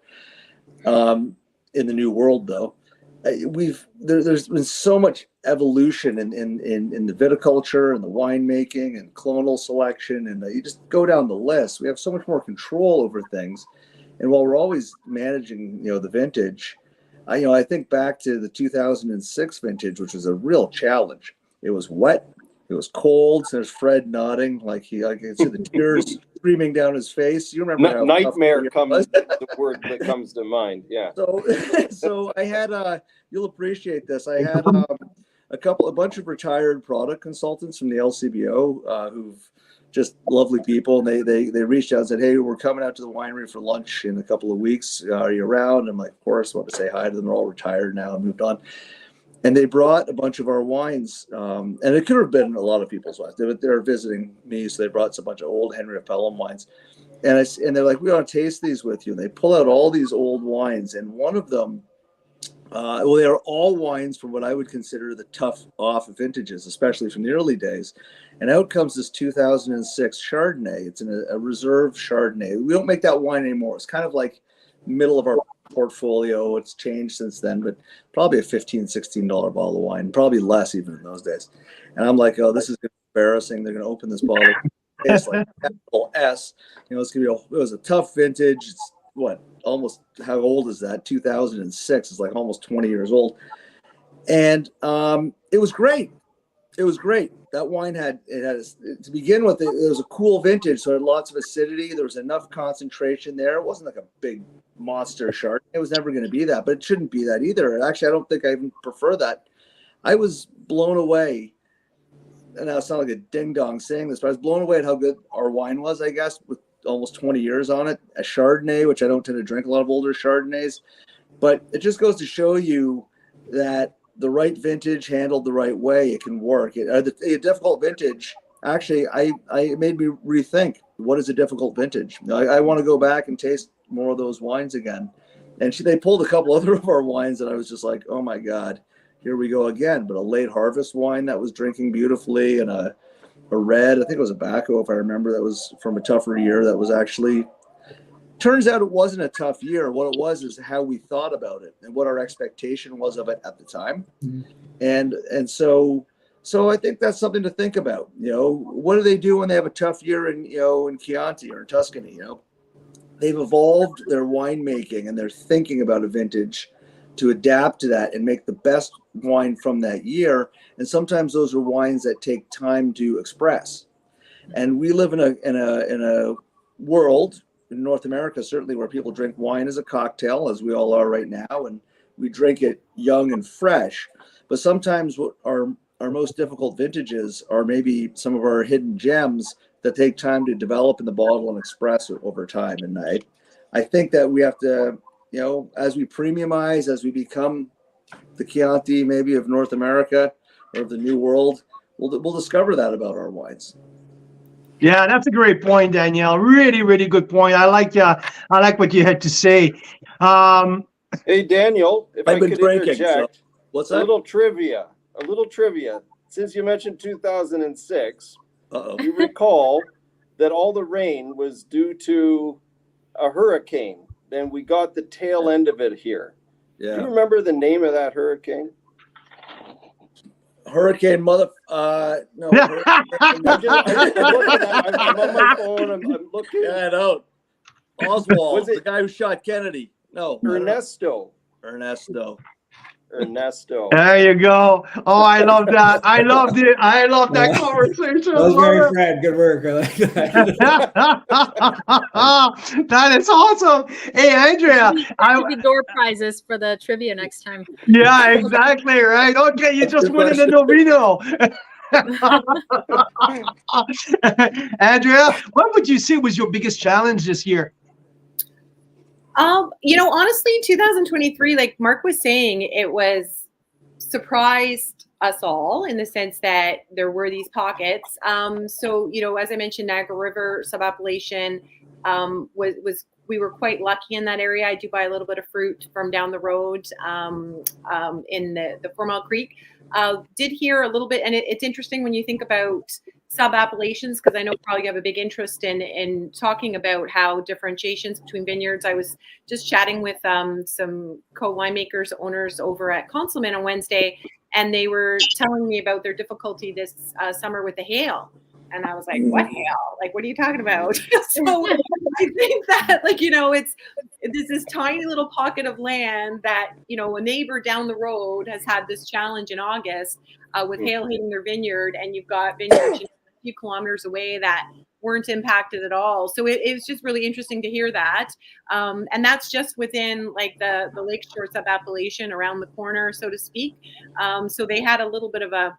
in the New World, though, there's been so much evolution in the viticulture and the winemaking and clonal selection, and you just go down the list. We have so much more control over things, and while we're always managing, the vintage. I think back to the 2006 vintage, which was a real challenge. It was wet, it was cold. So there's Fred nodding, I can see the tears streaming down his face. You remember how nightmare comes the word that comes to mind. Yeah. So I had you'll appreciate this. I had a bunch of retired product consultants from the LCBO who've just lovely people. And they reached out and said, hey, we're coming out to the winery for lunch in a couple of weeks. Are you around? And I'm like, of course, I want to say hi to them. They're all retired now and moved on. And they brought a bunch of our wines. And it could have been a lot of people's wines. They were visiting me, so they brought a bunch of old Henry of Pelham wines. And they're like, we want to taste these with you. And they pull out all these old wines. And one of them Well, they are all wines from what I would consider the tough off vintages, especially from the early days. And out comes this 2006 Chardonnay. It's a reserve Chardonnay. We don't make that wine anymore. It's kind of like middle of our portfolio. It's changed since then, but probably a $15, $16 bottle of wine, probably less even in those days. And I'm like, oh, this is embarrassing. They're going to open this bottle. It's like capital S. You know, it was a tough vintage. It's what, almost, how old is that? 2006. It's like almost 20 years old. And it was great. It was great. That wine to begin with, it was a cool vintage, so it had lots of acidity. There was enough concentration there. It wasn't like a big monster Chardonnay. It was never going to be that, but it shouldn't be that either. Actually, I don't think I even prefer that. I was blown away, and I sound like a ding-dong saying this, but I was blown away at how good our wine was, I guess, with almost 20 years on it. A Chardonnay, which I don't tend to drink a lot of older Chardonnays, but it just goes to show you that the right vintage handled the right way, it can work. A difficult vintage, actually, it made me rethink, what is a difficult vintage? I want to go back and taste more of those wines again. And they pulled a couple other of our wines that I was just like, oh my God, here we go again. But a late harvest wine that was drinking beautifully, and a red, I think it was a Baco, if I remember, that was from a tougher year that was actually, turns out it wasn't a tough year. What it was is how we thought about it and what our expectation was of it at the time. Mm-hmm. And so I think that's something to think about. You know, what do they do when they have a tough year in Chianti or in Tuscany? You know, they've evolved their winemaking and they're thinking about a vintage to adapt to that and make the best wine from that year. And sometimes those are wines that take time to express. And we live in a world in North America, certainly, where people drink wine as a cocktail, as we all are right now, and we drink it young and fresh. But sometimes what our most difficult vintages are maybe some of our hidden gems that take time to develop in the bottle and express over time. And I think that we have to, you know, as we premiumize, as we become the Chianti maybe of North America or of the New World, we'll discover that about our wines. Yeah, that's a great point, Danielle. Really, really good point. I like what you had to say. Hey, Daniel, if I could interject, so what's that? A little trivia. Since you mentioned 2006, you recall that all the rain was due to a hurricane. Then we got the tail end of it here. Yeah. Do you remember the name of that hurricane? Hurricane no. Hurricane. I'm on my phone. I'm looking. Yeah, I know. Oswald, the guy who shot Kennedy. No. Ernesto. There you go. Oh, I love that. I loved it. I love that conversation. That was very Fred. Good work. I like that. That is awesome. Hey, Andrea. I'll be door prizes for the trivia next time. Yeah, exactly. Right. Okay, you just won in the Novino. Andrea, what would you say was your biggest challenge this year? You know, honestly, 2023, like Mark was saying, it was surprised us all in the sense that there were these pockets. So, you know, as I mentioned, Niagara River sub-appellation we were quite lucky in that area. I do buy a little bit of fruit from down the road in the 4 Mile Creek. Did hear a little bit, and it's interesting when you think about sub-appellations, because I know probably you have a big interest in talking about how differentiations between vineyards. I was just chatting with some co-winemakers, owners over at Consulman on Wednesday, and they were telling me about their difficulty this summer with the hail. And I was like, what hail? Like, what are you talking about? So I think that, like, you know, there's this tiny little pocket of land that, you know, a neighbor down the road has had this challenge in August with hail hitting their vineyard, and you've got vineyards a few kilometers away that weren't impacted at all. So it was just really interesting to hear that. And that's just within like the Lakeshore sub-appellation around the corner, so to speak. So they had a little bit of a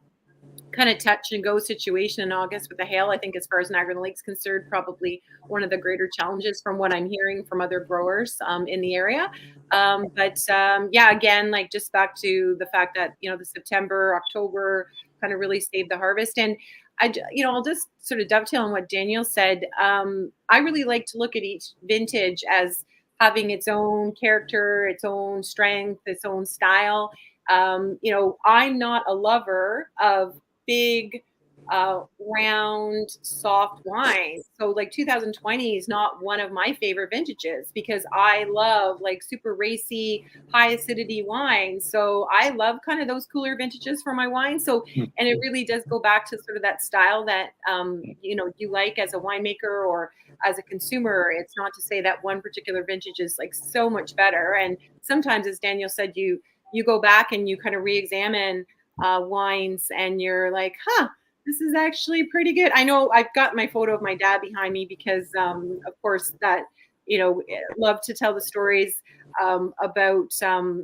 kind of touch and go situation in August with the hail. I think as far as Niagara Lake's concerned, probably one of the greater challenges from what I'm hearing from other growers in the area. Yeah, again, like just back to the fact that, you know, the September, October kind of really saved the harvest. And I'll just sort of dovetail on what Daniel said. I really like to look at each vintage as having its own character, its own strength, its own style. You know, I'm not a lover of big, round, soft wines. So like 2020 is not one of my favorite vintages because I love like super racy, high acidity wines. So I love kind of those cooler vintages for my wine. So, and it really does go back to sort of that style that, you know, you like as a winemaker or as a consumer. It's not to say that one particular vintage is like so much better. And sometimes, as Daniel said, you go back and you kind of re-examine wines and you're like, this is actually pretty good. I know I've got my photo of my dad behind me because, of course, that, you know, love to tell the stories about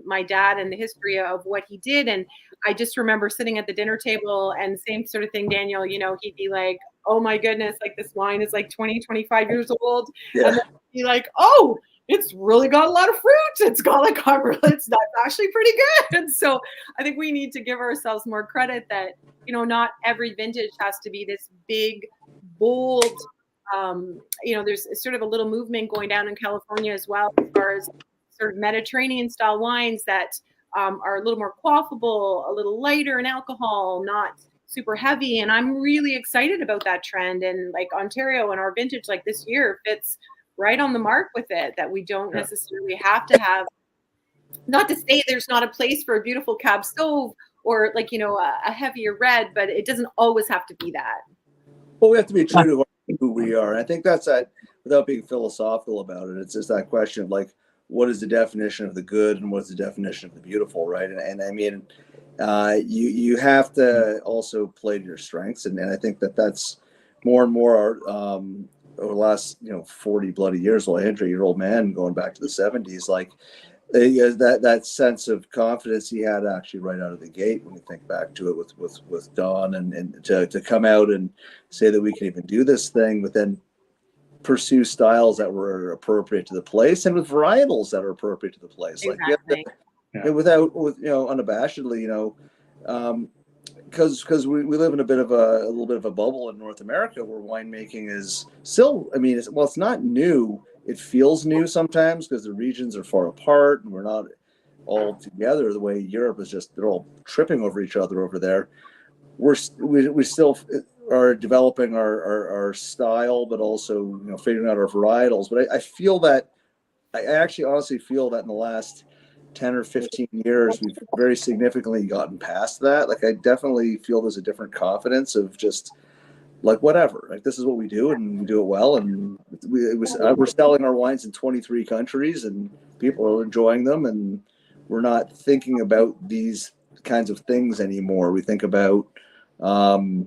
my dad and the history of what he did. And I just remember sitting at the dinner table and same sort of thing, Daniel, you know, he'd be like, oh my goodness, like this wine is like 20, 25 years old. Yeah. And then he'd be like, oh, it's really got a lot of fruit. It's got like, that's actually pretty good. And so I think we need to give ourselves more credit that, you know, not every vintage has to be this big, bold, you know, there's sort of a little movement going down in California as well, as far as sort of Mediterranean style wines that are a little more quaffable, a little lighter in alcohol, not super heavy. And I'm really excited about that trend. And like Ontario and our vintage, like this year, fits right on the mark with it, that we don't necessarily have to have, not to say there's not a place for a beautiful Cab Sauv or like, you know, a heavier red, but it doesn't always have to be that. Well, we have to be true to who we are. And I think that's that, without being philosophical about it. It's just that question of like, what is the definition of the good and what's the definition of the beautiful, right? And I mean, you have to also play to your strengths. And I think that's more and more over the last, you know, 40 bloody years, well, Andrew, your old man going back to the 70s, like that sense of confidence he had actually right out of the gate when you think back to it with Don and to come out and say that we can even do this thing, but then pursue styles that were appropriate to the place and with varietals that are appropriate to the place. Exactly. Like without, you know, unabashedly, you know, because we live in a little bit of a bubble in North America where winemaking is still, I mean, it's not new. It feels new sometimes because the regions are far apart and we're not all together the way Europe is just, they're all tripping over each other over there. We still are developing our style, but also, you know, figuring out our varietals. But I feel that, I actually honestly feel that in the last 10 or 15 years, we've very significantly gotten past that. Like, I definitely feel there's a different confidence of just like, whatever, like this is what we do and we do it well. And we're selling our wines in 23 countries and people are enjoying them. And we're not thinking about these kinds of things anymore. We think about, we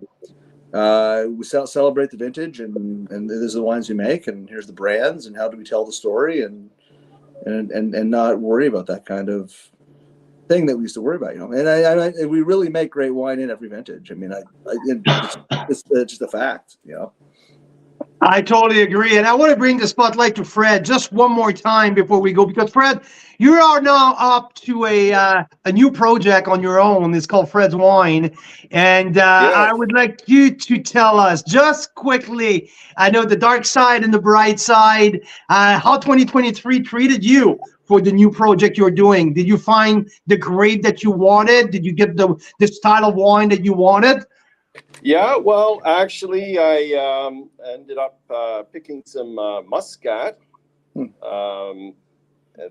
celebrate the vintage and these are the wines we make and here's the brands and how do we tell the story and not worry about that kind of thing that we used to worry about, you know. And we really make great wine in every vintage. I mean, it's just a fact, you know. I totally agree. And I want to bring the spotlight to Fred just one more time before we go, because Fred, you are now up to a new project on your own. It's called Fred's Wine. And yes. I would like you to tell us just quickly, I know the dark side and the bright side, how 2023 treated you for the new project you're doing. Did you find the grape that you wanted? Did you get the style of wine that you wanted? Yeah, well, actually, I ended up picking some Muscat.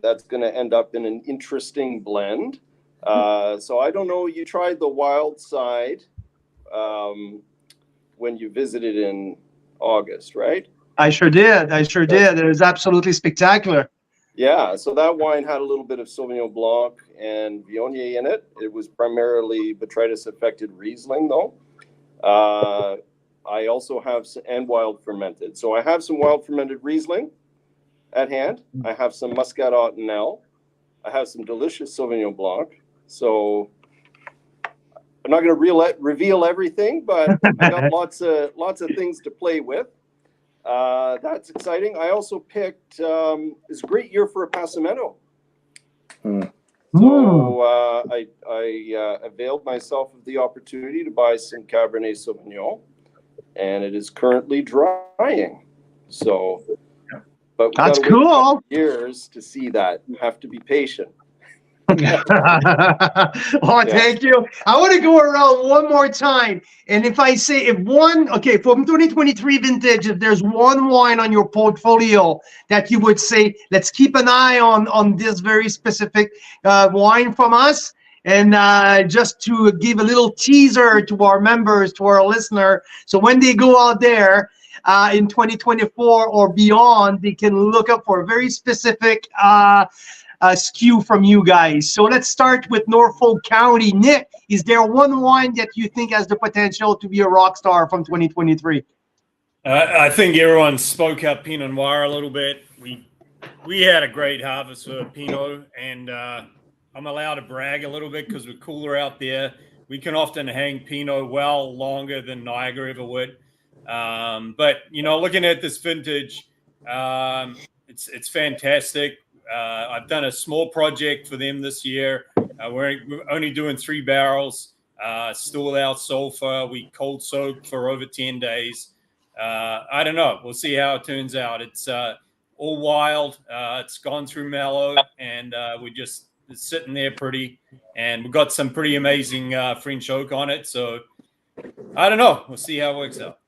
That's going to end up in an interesting blend. So I don't know, you tried the Wild Side when you visited in August, right? I sure did. It was absolutely spectacular. Yeah, so that wine had a little bit of Sauvignon Blanc and Viognier in it. It was primarily botrytis-affected Riesling, though. I also have and wild fermented. So I have some wild fermented Riesling at hand. I have some Muscat Ottonel. I have some delicious Sauvignon Blanc. So I'm not going to reveal everything, but I got lots of things to play with. That's exciting. I also picked. It's a great year for a Passamento. So I availed myself of the opportunity to buy some Cabernet Sauvignon, and it is currently drying. So But we've That's got to wait a cool. couple years to see that. You have to be patient. Oh, thank you. I want to go around one more time. And if I say, from 2023 vintage, if there's one wine on your portfolio that you would say, let's keep an eye on this very specific wine from us. And just to give a little teaser to our members, to our listener, so when they go out there in 2024 or beyond, they can look up for a very specific SKU from you guys. So let's start with Norfolk County. Nick, is there one wine that you think has the potential to be a rock star from 2023? I think everyone spoke up Pinot Noir a little bit. We had a great harvest for Pinot, and I'm allowed to brag a little bit because we're cooler out there. We can often hang Pinot well longer than Niagara ever would. But looking at this vintage, it's fantastic. I've done a small project for them this year. We're only doing 3 barrels, still without sulfur. We cold soaked for over 10 days. I don't know. We'll see how it turns out. It's all wild. It's gone through mellow, and we're just sitting there pretty. And we've got some pretty amazing French oak on it. So I don't know. We'll see how it works out.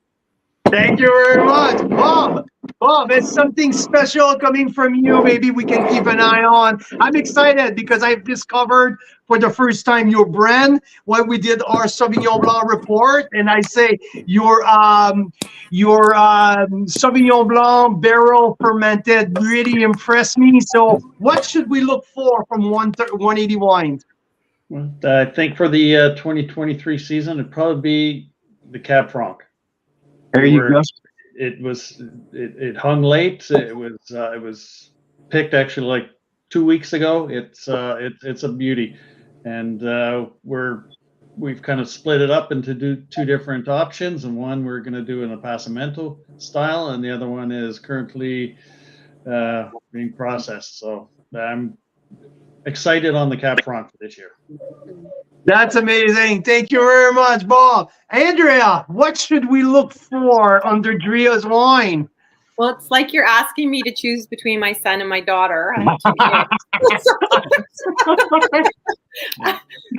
Thank you very much, Bob. Bob, it's something special coming from you. Maybe we can keep an eye on. I'm excited because I've discovered for the first time your brand when we did our Sauvignon Blanc report, and I say your Sauvignon Blanc barrel fermented really impressed me. So, what should we look for from 180 Wines? I think for the 2023 season, it'd probably be the Cab Franc. There you go. It hung late. It was picked actually like 2 weeks ago. It's a beauty, and we've kind of split it up into two different options, and one we're going to do in a passamento style, and the other one is currently being processed. So I'm excited on the Cab Franc for this year. That's amazing. Thank you very much, Bob. Andrea, what should we look for under Dria's wine? Well, it's like you're asking me to choose between my son and my daughter. I have 2 kids.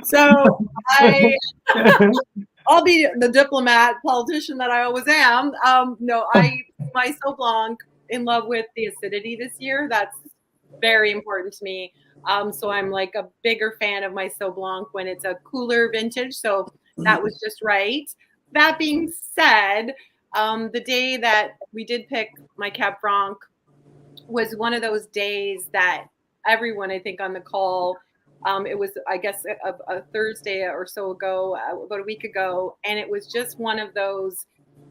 So I'll be the diplomat politician that I always am. My Sauv Blanc, in love with the acidity this year. That's very important to me. So I'm like a bigger fan of my Sauv Blanc when it's a cooler vintage. So that was just right. That being said, the day that we did pick my Cab Franc was one of those days that everyone, I think, on the call, it was, I guess, a Thursday or so ago, about a week ago. And it was just one of those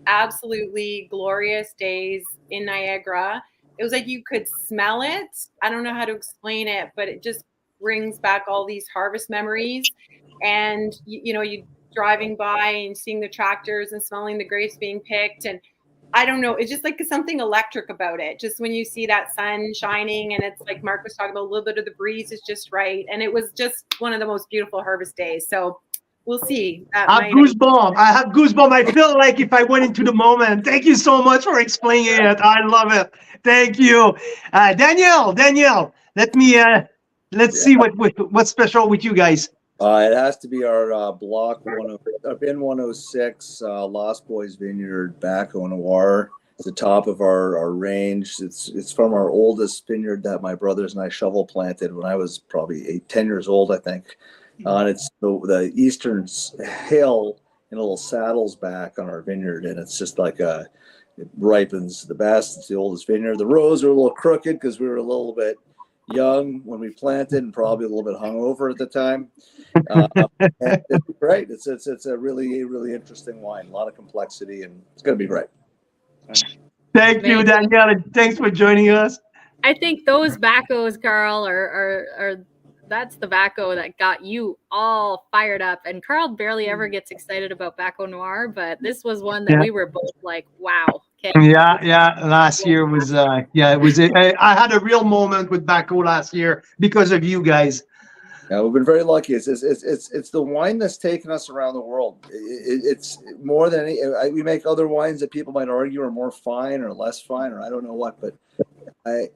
absolutely glorious days in Niagara. It was like you could smell it. I don't know how to explain it, but it just brings back all these harvest memories. And, you driving by and seeing the tractors and smelling the grapes being picked. And I don't know, it's just like something electric about it. Just when you see that sun shining and it's like Mark was talking about, a little bit of the breeze is just right. And it was just one of the most beautiful harvest days. So we'll see. I have goosebumps. I feel like if I went into the moment. Thank you so much for explaining it. I love it. Thank you. Danielle, let's see what's special with you guys. It has to be our bin 106 Lost Boys Vineyard Baco Noir. It's the top of our range. It's from our oldest vineyard that my brothers and I shovel planted when I was probably 10 years old, I think. And it's the eastern hill in little saddles back on our vineyard, and it's just like it ripens the best. It's the oldest vineyard. The rows are a little crooked because we were a little bit young when we planted and probably a little bit hungover at the time. And it's great. It's a really, really interesting wine. A lot of complexity, and it's going to be great. Thank you, Danielle, and thanks for joining us. I think those Bacos, Carl, are that's the Baco that got you all fired up. And Carl barely ever gets excited about Baco Noir, but this was one that we were both like, wow. Okay. Yeah. Last year was, I had a real moment with Baco last year because of you guys. Yeah, we've been very lucky. It's the wine that's taken us around the world. It's more than we make other wines that people might argue are more fine or less fine or I don't know what, but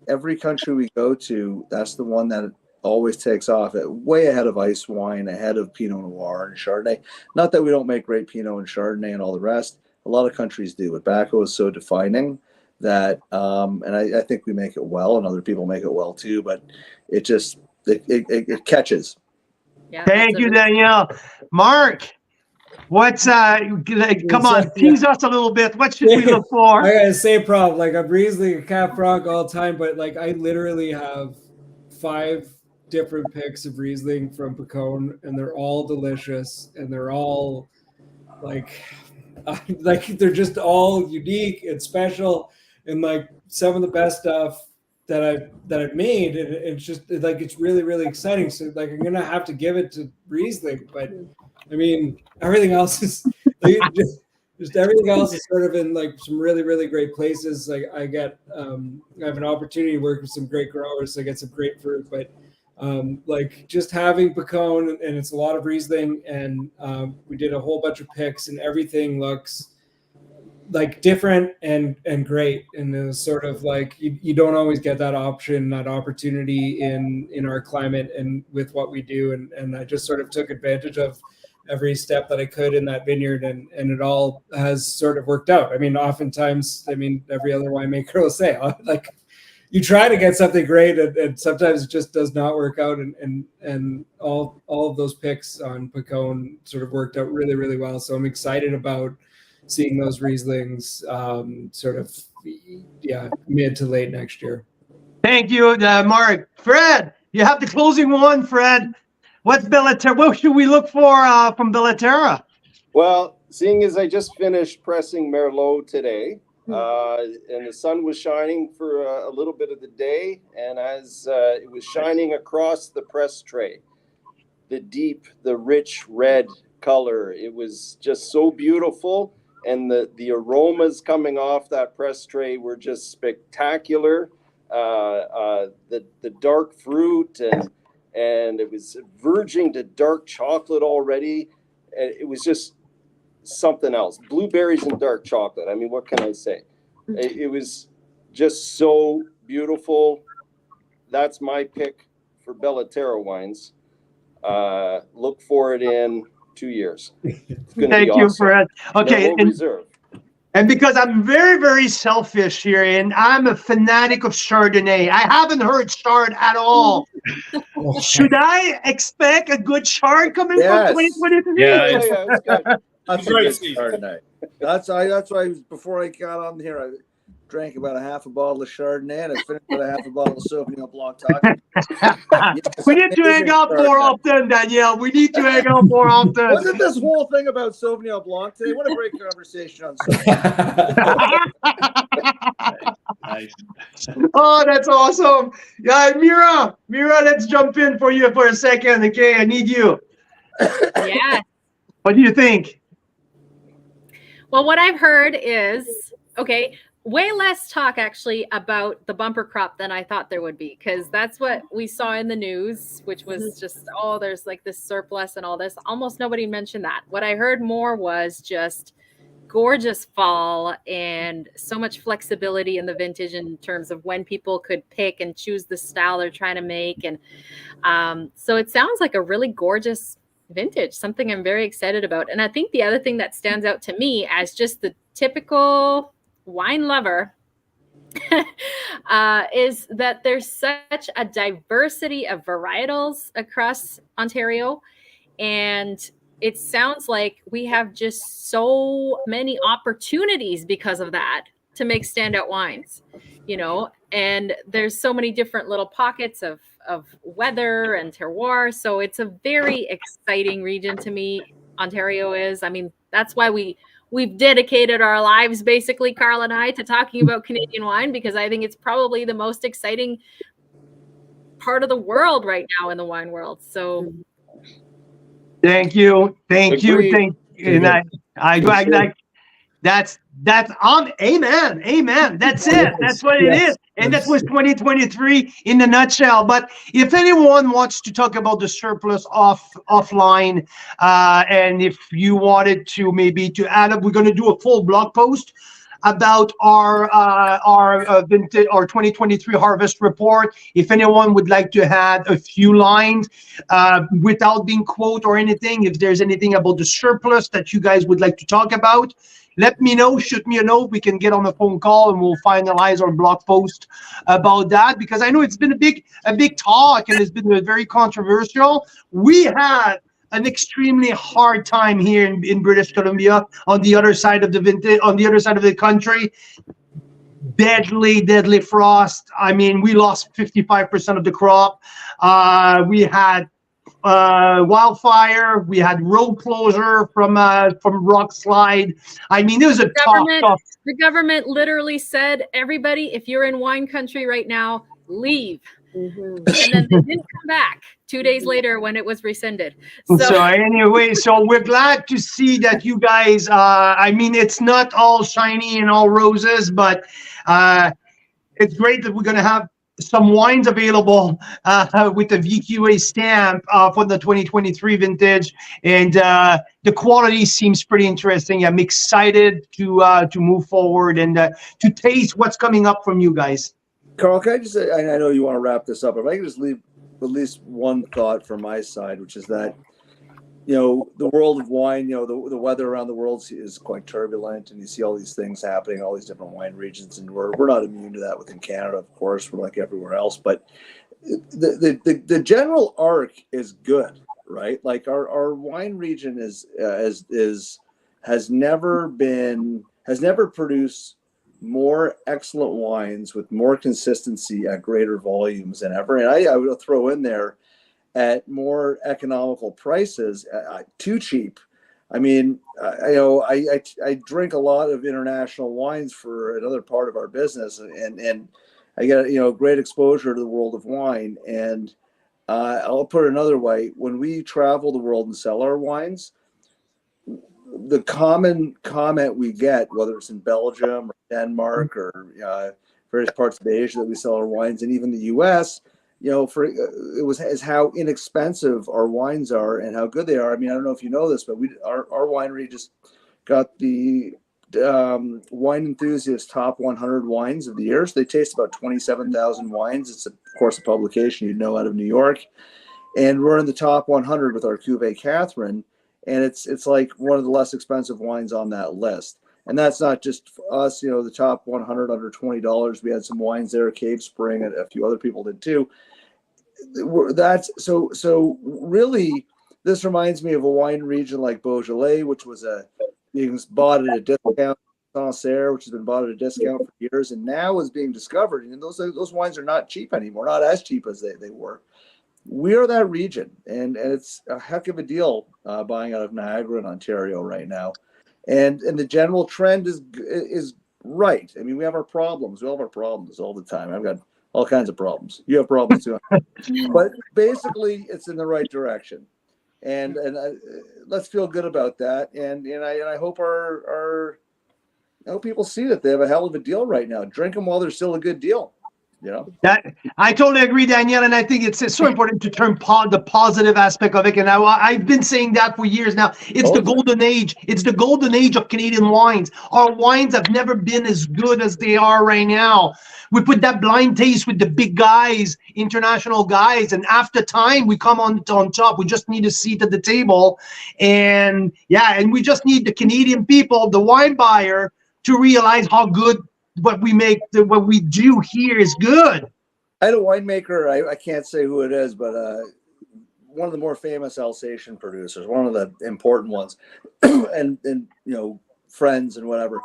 Every country we go to, that's the one that always takes off, way ahead of ice wine, ahead of Pinot Noir and Chardonnay. Not that we don't make great Pinot and Chardonnay and all the rest. A lot of countries do, but Baco is so defining that, and I think we make it well, and other people make it well too. But it just it catches. Yeah, Thank you, Danielle. Mark, what's come on, tease us a little bit. What should we look for? I gotta say, Prof, like I'm Riesling and Cab Franc all the time, but like I literally have 5 different picks of Riesling from Picon, and they're all delicious, and they're all like they're just all unique and special, and like some of the best stuff that I've made, and it's just like it's really, really exciting. So like I'm gonna have to give it to Riesling, but I mean everything else is like, just everything else is sort of in like some really, really great places. Like I have an opportunity to work with some great growers, so I get some grapefruit, but like just having Picon, and it's a lot of Riesling, and we did a whole bunch of picks, and everything looks like different and great, and it was sort of like you don't always get that opportunity in our climate and with what we do, and I just sort of took advantage of every step that I could in that vineyard, and it all has sort of worked out. I mean, oftentimes, every other winemaker will say, like, you try to get something great, and sometimes it just does not work out. And all of those picks on Picon sort of worked out really, really well. So I'm excited about seeing those Rieslings sort of mid to late next year. Thank you, Mark. Fred, you have the closing one, Fred. What's Bellaterra? What should we look for from Bellaterra? Well, seeing as I just finished pressing Merlot today, and the sun was shining for a little bit of the day, and as it was shining across the press tray, the rich red color, it was just so beautiful, and the aromas coming off that press tray were just spectacular. The dark fruit, and it was verging to dark chocolate already. It was just something else. Blueberries and dark chocolate. I mean, what can I say? It was just so beautiful. That's my pick for Bellaterra wines. Look for it in 2 years. Thank you, Fred. Okay, Reserve. And because I'm very, very selfish here, and I'm a fanatic of Chardonnay. I haven't heard Chard at all. Should I expect a good Chard coming from 2023? Yeah, it's good. That's great Chardonnay. That's why before I got on here, I drank about a half a bottle of Chardonnay, and I finished with a half a bottle of Sauvignon Blanc. We need to hang out more often, Danielle. We need to hang out more often. Wasn't this whole thing about Sauvignon Blanc today? What a great conversation on Sauvignon. Nice. Oh, that's awesome. Yeah, Mira, let's jump in for you for a second. Okay, I need you. Yeah. What do you think? Well, what I've heard is, way less talk actually about the bumper crop than I thought there would be, because that's what we saw in the news, which was just, there's like this surplus and all this. Almost nobody mentioned that. What I heard more was just gorgeous fall and so much flexibility in the vintage in terms of when people could pick and choose the style they're trying to make. And so it sounds like a really gorgeous vintage, something I'm very excited about. And I think the other thing that stands out to me as just the typical wine lover is that there's such a diversity of varietals across Ontario, and it sounds like we have just so many opportunities because of that to make standout wines, and there's so many different little pockets of weather and terroir. So it's a very exciting region to me. Ontario is. I mean, that's why we've dedicated our lives, basically, Carl and I, to talking about Canadian wine, because I think it's probably the most exciting part of the world right now in the wine world. So thank you. And I like that's on. Amen. That's it. That's what it is. And that was 2023 in a nutshell. But if anyone wants to talk about the surplus offline, and if you wanted to maybe to add up, we're going to do a full blog post about our vintage, our 2023 harvest report. If anyone would like to add a few lines without being quote or anything, if there's anything about the surplus that you guys would like to talk about, let me know, shoot me a note. We can get on a phone call and we'll finalize our blog post about that, because I know it's been a big talk and it's been very controversial. We had an extremely hard time here in British Columbia on the other side of the vintage, on the other side of the country. Deadly frost. I mean, we lost 55% of the crop. We had wildfire. We had road closure from rock slide. I mean, it was a tough. The government literally said, everybody, if you're in wine country right now, leave. And then they didn't come back 2 days later when it was rescinded. So anyway, so we're glad to see that you guys, I mean, it's not all shiny and all roses, but it's great that we're going to have some wines available with the VQA stamp for the 2023 vintage, and the quality seems pretty interesting. I'm excited to move forward and to taste what's coming up from you guys. Carl, can I just say, I know you want to wrap this up, but if I can just leave at least one thought from my side, which is that, the world of wine, the weather around the world is quite turbulent, and you see all these things happening, all these different wine regions, and we're not immune to that within Canada, of course. We're like everywhere else, but the general arc is good, right? Like our wine region has never produced more excellent wines with more consistency at greater volumes than ever. And I would throw in there at more economical prices, too cheap. I mean, I drink a lot of international wines for another part of our business, and I get great exposure to the world of wine. And I'll put it another way: when we travel the world and sell our wines, the common comment we get, whether it's in Belgium or Denmark or various parts of Asia that we sell our wines, and even the U.S., is how inexpensive our wines are and how good they are. I mean, I don't know if you know this, but our winery just got the Wine Enthusiast Top 100 Wines of the Year. So they taste about 27,000 wines. It's, of course, a publication out of New York. And we're in the top 100 with our Cuvée Catherine. And it's like one of the less expensive wines on that list. And that's not just us, the top 100 under $20. We had some wines there, Cave Spring, and a few other people did too. That's so really, this reminds me of a wine region like Beaujolais, which was being bought at a discount, Sancerre, which has been bought at a discount for years, and now is being discovered. And those wines are not cheap anymore, not as cheap as they were. We are that region, and it's a heck of a deal buying out of Niagara and Ontario right now. And the general trend is right. I mean, we have our problems. We all have our problems all the time. I've got all kinds of problems. You have problems too. But basically, it's in the right direction. And let's feel good about that. And I hope I hope people see that they have a hell of a deal right now. Drink them while they're still a good deal. That I totally agree, Danielle, and I think it's so important to turn the positive aspect of it. And I've been saying that for years now. It's the golden age. It's the golden age of Canadian wines. Our wines have never been as good as they are right now. We put that blind taste with the big guys, international guys, and after time we come on top. We just need a seat at the table, and we just need the Canadian people, the wine buyer, to realize how good what we do here is good. I had a winemaker, I can't say who it is, but one of the more famous Alsatian producers, one of the important ones, and friends and whatever,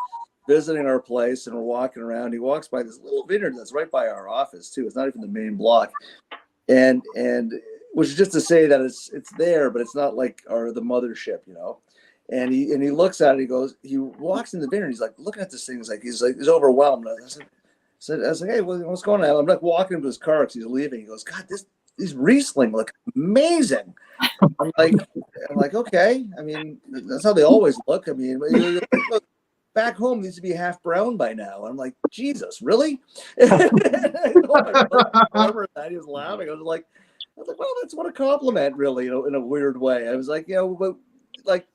visiting our place, and we're walking around. He walks by this little vineyard that's right by our office too. It's not even the main block, and which is just to say that it's there, but it's not like the mothership, And he looks at it. He walks in the vineyard. He's like looking at this thing. He's overwhelmed. I was like, hey, what's going on? I'm like walking him to his car because he's leaving. He goes, God, these Riesling look amazing. I'm like, okay. I mean, that's how they always look. I mean, back home needs to be half brown by now. I'm like, Jesus, really? He was laughing. I was like, well, that's what a compliment, really, in a weird way. I was like, but like.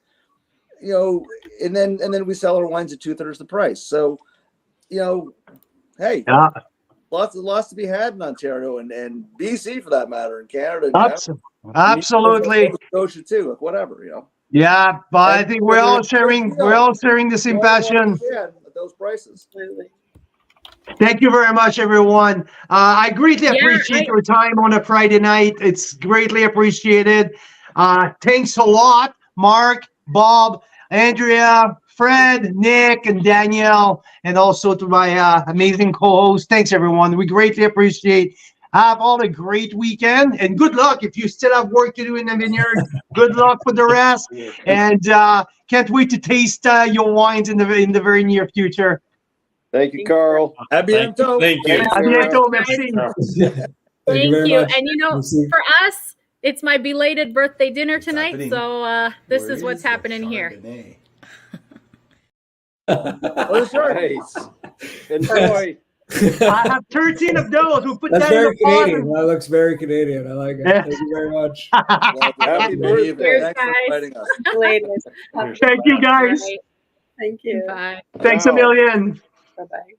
you know, and then we sell our wines at 2/3 the price. So, you know, hey, Yeah. lots to be had in Ontario and BC for that matter, in Canada. Absolutely. Nova Scotia too, like whatever, you know. Yeah, but I think we're all sharing the same passion. At those prices. Absolutely. Thank you very much, everyone. I greatly appreciate your time on a Friday night. It's greatly appreciated. Thanks a lot, Mark, Bob, Andrea, Fred, Nick, and Danielle, and also to my amazing co-host. Thanks, everyone. We greatly appreciate. Have all a great weekend, and good luck if you still have work to do in the vineyard. Good luck for the rest, and can't wait to taste your wines in the very near future. Thank you, Carl. Thank you. À bientôt, merci. Thank you very much. And you know, for us, it's my belated birthday dinner tonight, so this is what's happening here. Nice. Enjoy. I have 13 of those. We'll put That's that in very the pot. Canadian. That looks very Canadian. I like it. Yeah. Thank you very much. Happy birthday. Cheers, Thanks for guys. inviting us. Ladies. Thank you, guys. Thank you. Bye. Thanks a million. Bye-bye.